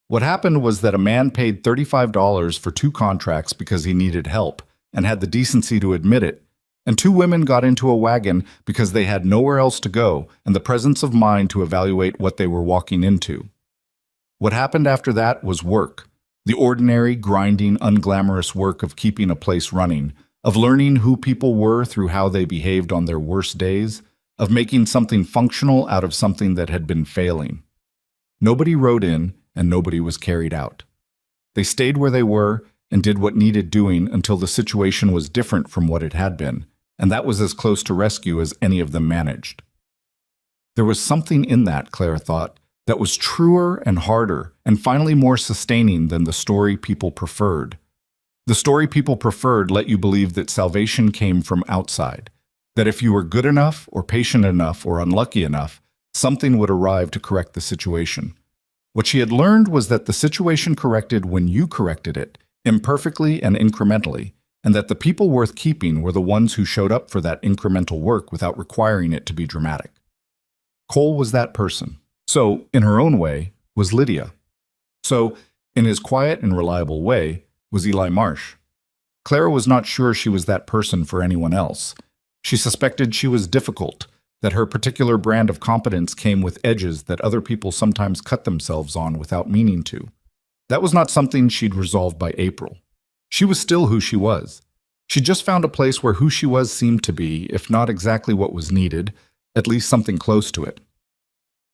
What happened was that a man paid $35 for 2 contracts because he needed help, and had the decency to admit it, and 2 women got into a wagon because they had nowhere else to go and the presence of mind to evaluate what they were walking into. What happened after that was work. The ordinary, grinding, unglamorous work of keeping a place running, of learning who people were through how they behaved on their worst days, of making something functional out of something that had been failing. Nobody rode in, and nobody was carried out. They stayed where they were, and did what needed doing until the situation was different from what it had been, and that was as close to rescue as any of them managed. There was something in that, Clara thought, that was truer and harder, and finally more sustaining than the story people preferred. The story people preferred let you believe that salvation came from outside, that if you were good enough or patient enough or unlucky enough, something would arrive to correct the situation. What she had learned was that the situation corrected when you corrected it, imperfectly and incrementally, and that the people worth keeping were the ones who showed up for that incremental work without requiring it to be dramatic. Cole was that person. So, in her own way, was Lydia. So, in his quiet and reliable way, was Eli Marsh. Clara was not sure she was that person for anyone else. She suspected she was difficult, that her particular brand of competence came with edges that other people sometimes cut themselves on without meaning to. That was not something she'd resolved by April. She was still who she was. She'd just found a place where who she was seemed to be, if not exactly what was needed, at least something close to it.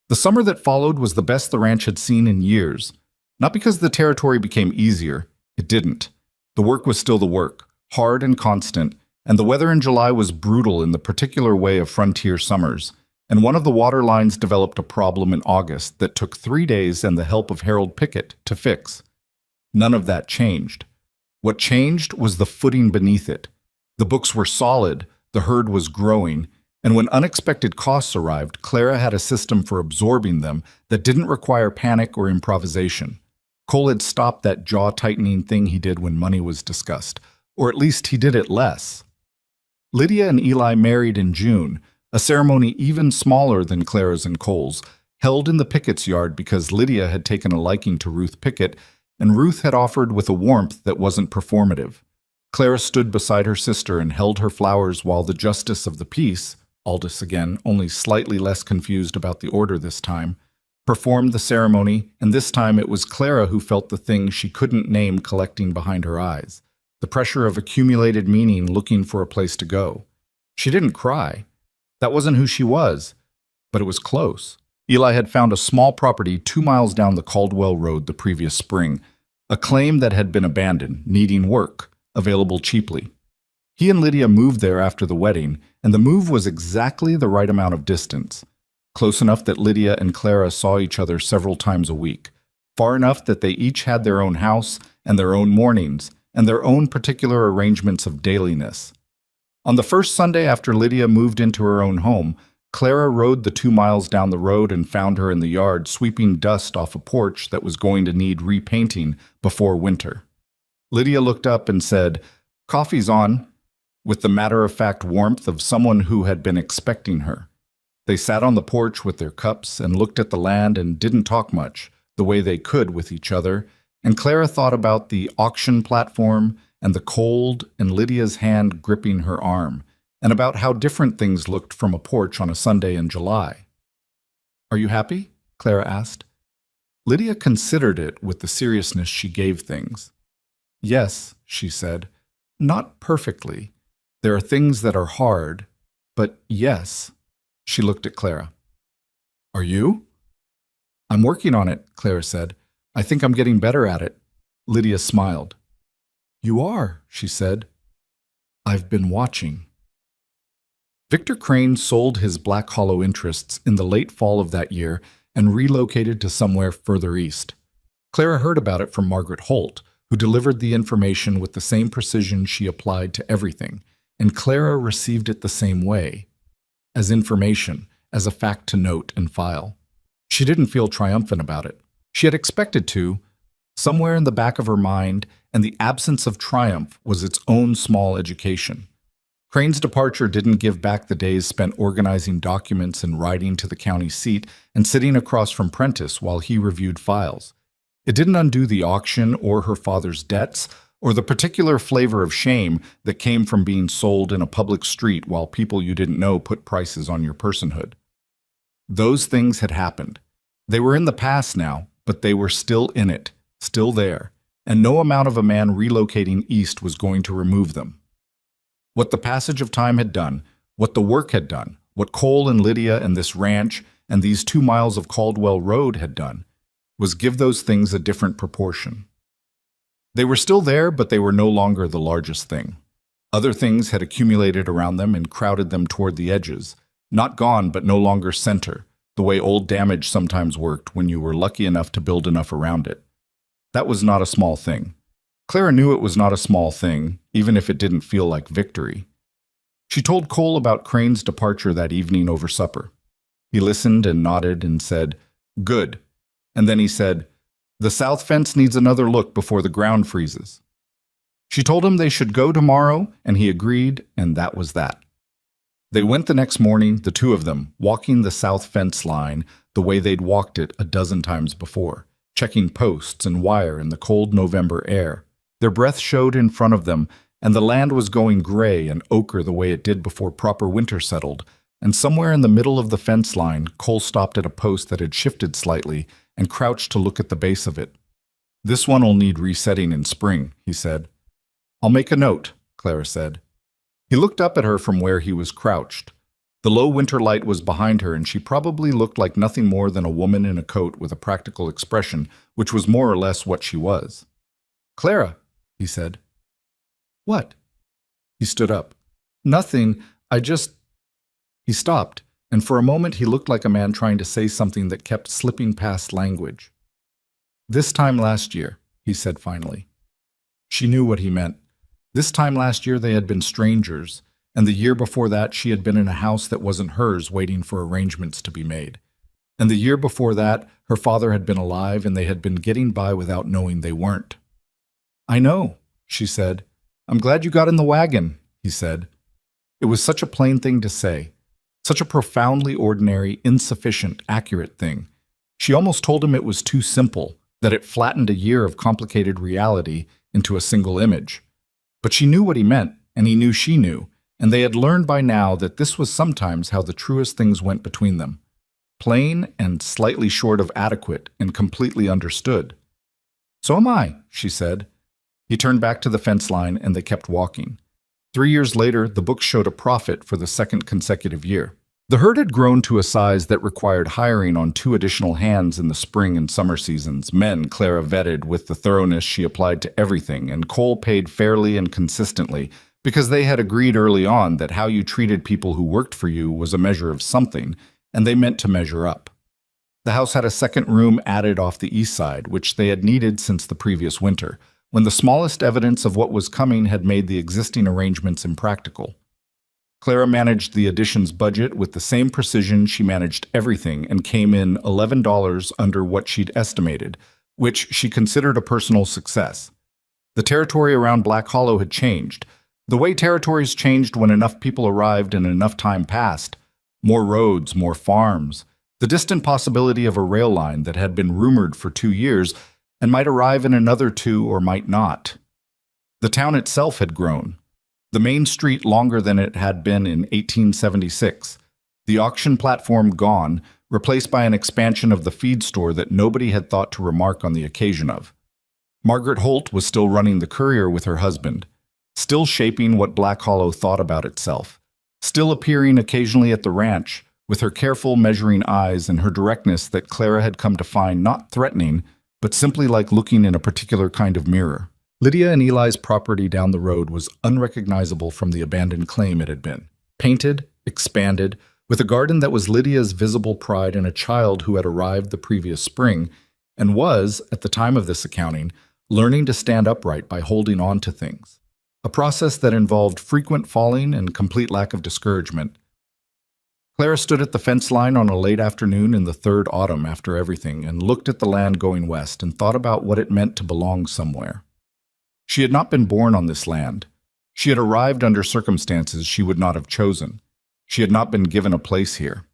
The summer that followed was the best the ranch had seen in years. Not because the territory became easier, it didn't. The work was still the work, hard and constant, and the weather in July was brutal in the particular way of frontier summers, and one of the water lines developed a problem in August that took 3 days and the help of Harold Pickett to fix. None of that changed. What changed was the footing beneath it. The books were solid, the herd was growing, and when unexpected costs arrived, Clara had a system for absorbing them that didn't require panic or improvisation. Cole had stopped that jaw-tightening thing he did when money was discussed, or at least he did it less. Lydia and Eli married in June, a ceremony even smaller than Clara's and Cole's, held in the Pickett's yard because Lydia had taken a liking to Ruth Pickett, and Ruth had offered with a warmth that wasn't performative. Clara stood beside her sister and held her flowers while the justice of the peace, Aldous again, only slightly less confused about the order this time, performed the ceremony, and this time it was Clara who felt the thing she couldn't name collecting behind her eyes, the pressure of accumulated meaning looking for a place to go. She didn't cry. That wasn't who she was, but it was close. Eli had found a small property 2 miles down the Caldwell Road the previous spring, a claim that had been abandoned, needing work, available cheaply. He and Lydia moved there after the wedding, and the move was exactly the right amount of distance, close enough that Lydia and Clara saw each other several times a week, far enough that they each had their own house and their own mornings and their own particular arrangements of dailiness. On the first Sunday after Lydia moved into her own home, Clara rode the 2 miles down the road and found her in the yard sweeping dust off a porch that was going to need repainting before winter. Lydia looked up and said, "Coffee's on," with the matter-of-fact warmth of someone who had been expecting her. They sat on the porch with their cups and looked at the land and didn't talk much, the way they could with each other, and Clara thought about the auction platform and the cold and Lydia's hand gripping her arm, and about how different things looked from a porch on a Sunday in July. "Are you happy?" Clara asked. Lydia considered it with the seriousness she gave things. "Yes," she said. "Not perfectly. There are things that are hard, but yes." She looked at Clara. "Are you?" "I'm working on it," Clara said. "I think I'm getting better at it." Lydia smiled. "You are," she said. "I've been watching." Victor Crane sold his Black Hollow interests in the late fall of that year and relocated to somewhere further east. Clara heard about it from Margaret Holt, who delivered the information with the same precision she applied to everything, and Clara received it the same way, as information, as a fact to note and file. She didn't feel triumphant about it. She had expected to, somewhere in the back of her mind, and the absence of triumph was its own small education. Crane's departure didn't give back the days spent organizing documents and riding to the county seat and sitting across from Prentice while he reviewed files. It didn't undo the auction or her father's debts or the particular flavor of shame that came from being sold in a public street while people you didn't know put prices on your personhood. Those things had happened. They were in the past now, but they were still in it, still there, and no amount of a man relocating east was going to remove them. What the passage of time had done, what the work had done, what Cole and Lydia and this ranch and these 2 miles of Caldwell Road had done, was give those things a different proportion. They were still there, but they were no longer the largest thing. Other things had accumulated around them and crowded them toward the edges, not gone but no longer center, the way old damage sometimes worked when you were lucky enough to build enough around it. That was not a small thing. Clara knew it was not a small thing, even if it didn't feel like victory. She told Cole about Crane's departure that evening over supper. He listened and nodded and said, "Good." And then he said, "The south fence needs another look before the ground freezes." She told him they should go tomorrow, and he agreed, and that was that. They went the next morning, the two of them, walking the south fence line the way they'd walked it a dozen times before, checking posts and wire in the cold November air. Their breath showed in front of them, and the land was going gray and ochre the way it did before proper winter settled, and somewhere in the middle of the fence line, Cole stopped at a post that had shifted slightly and crouched to look at the base of it. "This one'll need resetting in spring," he said. "I'll make a note," Clara said. He looked up at her from where he was crouched. The low winter light was behind her, and she probably looked like nothing more than a woman in a coat with a practical expression, which was more or less what she was. "Clara," he said. "What?" He stood up. "Nothing. He stopped, and for a moment he looked like a man trying to say something that kept slipping past language. "This time last year," he said finally. She knew what he meant. This time last year they had been strangers, and the year before that she had been in a house that wasn't hers waiting for arrangements to be made. And the year before that her father had been alive and they had been getting by without knowing they weren't. "I know," she said. "I'm glad you got in the wagon," he said. It was such a plain thing to say, such a profoundly ordinary, insufficient, accurate thing. She almost told him it was too simple, that it flattened a year of complicated reality into a single image. But she knew what he meant, and he knew she knew, and they had learned by now that this was sometimes how the truest things went between them. Plain and slightly short of adequate and completely understood. "So am I," she said. He turned back to the fence line, and they kept walking. 3 years later, the books showed a profit for the second consecutive year. The herd had grown to a size that required hiring on 2 additional hands in the spring and summer seasons. Men Clara vetted with the thoroughness she applied to everything, and Cole paid fairly and consistently, because they had agreed early on that how you treated people who worked for you was a measure of something, and they meant to measure up. The house had a second room added off the east side, which they had needed since the previous winter, when the smallest evidence of what was coming had made the existing arrangements impractical. Clara managed the addition's budget with the same precision she managed everything and came in $11 under what she'd estimated, which she considered a personal success. The territory around Black Hollow had changed. The way territories changed when enough people arrived and enough time passed. More roads, more farms. The distant possibility of a rail line that had been rumored for 2 years and might arrive in another 2 or might not. The town itself had grown. The main street longer than it had been in 1876. The auction platform gone, replaced by an expansion of the feed store that nobody had thought to remark on the occasion of. Margaret Holt was still running the Courier with her husband, still shaping what Black Hollow thought about itself, still appearing occasionally at the ranch, with her careful, measuring eyes and her directness that Clara had come to find not threatening, but simply like looking in a particular kind of mirror. Lydia and Eli's property down the road was unrecognizable from the abandoned claim it had been. Painted, expanded, with a garden that was Lydia's visible pride in a child who had arrived the previous spring and was, at the time of this accounting, learning to stand upright by holding on to things. A process that involved frequent falling and complete lack of discouragement. Clara stood at the fence line on a late afternoon in the 3rd autumn after everything and looked at the land going west and thought about what it meant to belong somewhere. She had not been born on this land. She had arrived under circumstances she would not have chosen. She had not been given a place here.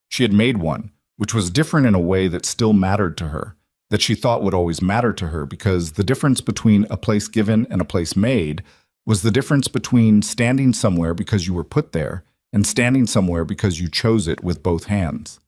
She had made one, which was different in a way that still mattered to her, that she thought would always matter to her, because the difference between a place given and a place made was the difference between standing somewhere because you were put there and standing somewhere because you chose it with both hands.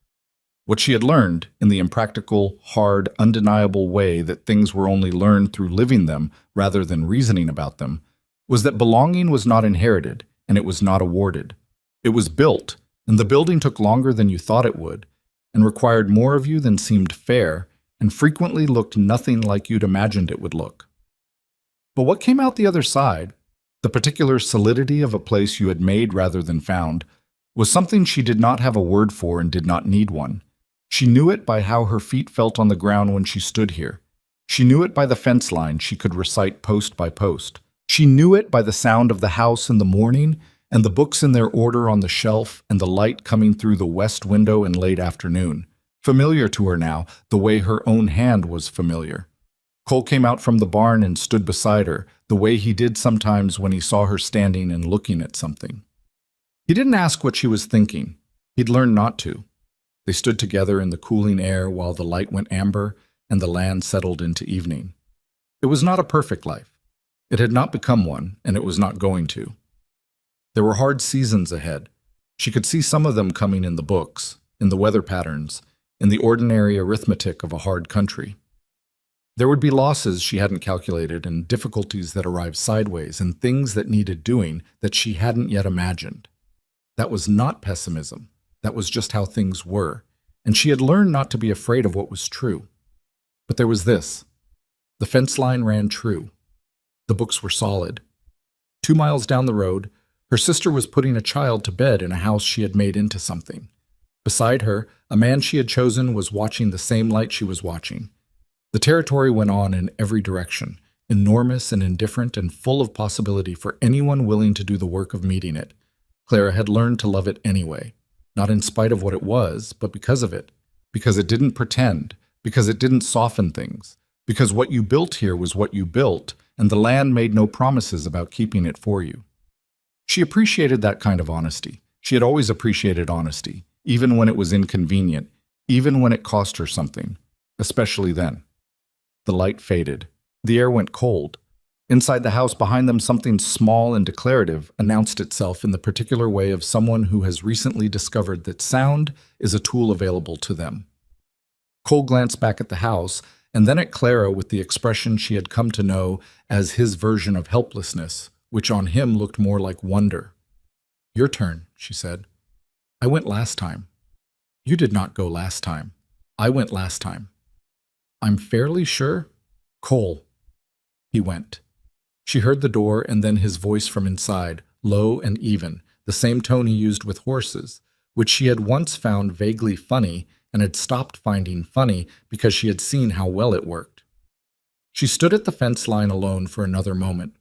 What she had learned, in the impractical, hard, undeniable way that things were only learned through living them rather than reasoning about them, was that belonging was not inherited, and it was not awarded. It was built, and the building took longer than you thought it would, and required more of you than seemed fair, and frequently looked nothing like you'd imagined it would look. But what came out the other side, the particular solidity of a place you had made rather than found, was something she did not have a word for and did not need one. She knew it by how her feet felt on the ground when she stood here. She knew it by the fence line she could recite post by post. She knew it by the sound of the house in the morning and the books in their order on the shelf and the light coming through the west window in late afternoon. Familiar to her now, the way her own hand was familiar. Cole came out from the barn and stood beside her, the way he did sometimes when he saw her standing and looking at something. He didn't ask what she was thinking. He'd learned not to. They stood together in the cooling air while the light went amber and the land settled into evening. It was not a perfect life. It had not become one, and it was not going to. There were hard seasons ahead. She could see some of them coming in the books, in the weather patterns, in the ordinary arithmetic of a hard country. There would be losses she hadn't calculated and difficulties that arrived sideways and things that needed doing that she hadn't yet imagined. That was not pessimism. That was just how things were, and she had learned not to be afraid of what was true. But there was this. The fence line ran true. The books were solid. 2 miles down the road, her sister was putting a child to bed in a house she had made into something. Beside her, a man she had chosen was watching the same light she was watching. The territory went on in every direction, enormous and indifferent and full of possibility for anyone willing to do the work of meeting it. Clara had learned to love it anyway, not in spite of what it was, but because of it. Because it didn't pretend, because it didn't soften things, because what you built here was what you built, and the land made no promises about keeping it for you. She appreciated that kind of honesty. She had always appreciated honesty, even when it was inconvenient, even when it cost her something, especially then. The light faded. The air went cold. Inside the house behind them, something small and declarative announced itself in the particular way of someone who has recently discovered that sound is a tool available to them. Cole glanced back at the house, and then at Clara with the expression she had come to know as his version of helplessness, which on him looked more like wonder. "Your turn," she said. "I went last time." "You did not go last time." "I went last time." "I'm fairly sure." "Cole." He went. She heard the door and then his voice from inside, low and even, the same tone he used with horses, which she had once found vaguely funny and had stopped finding funny because she had seen how well it worked. She stood at the fence line alone for another moment.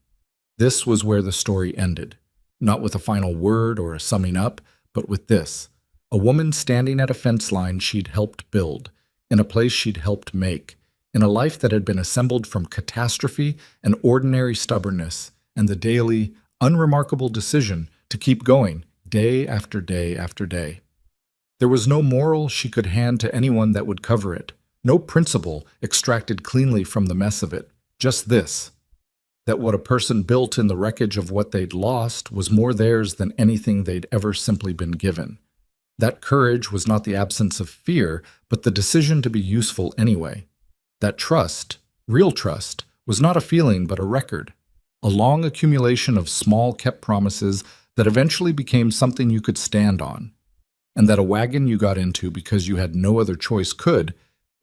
This was where the story ended, not with a final word or a summing up, but with this: a woman standing at a fence line she'd helped build, in a place she'd helped make, in a life that had been assembled from catastrophe and ordinary stubbornness and the daily, unremarkable decision to keep going day after day after day. There was no moral she could hand to anyone that would cover it, no principle extracted cleanly from the mess of it, just this: that what a person built in the wreckage of what they'd lost was more theirs than anything they'd ever simply been given. That courage was not the absence of fear, but the decision to be useful anyway. That trust, real trust, was not a feeling but a record, a long accumulation of small kept promises that eventually became something you could stand on, and that a wagon you got into because you had no other choice could,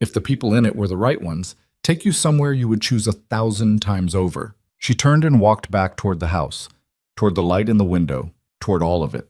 if the people in it were the right ones, take you somewhere you would choose 1,000 times over. She turned and walked back toward the house, toward the light in the window, toward all of it.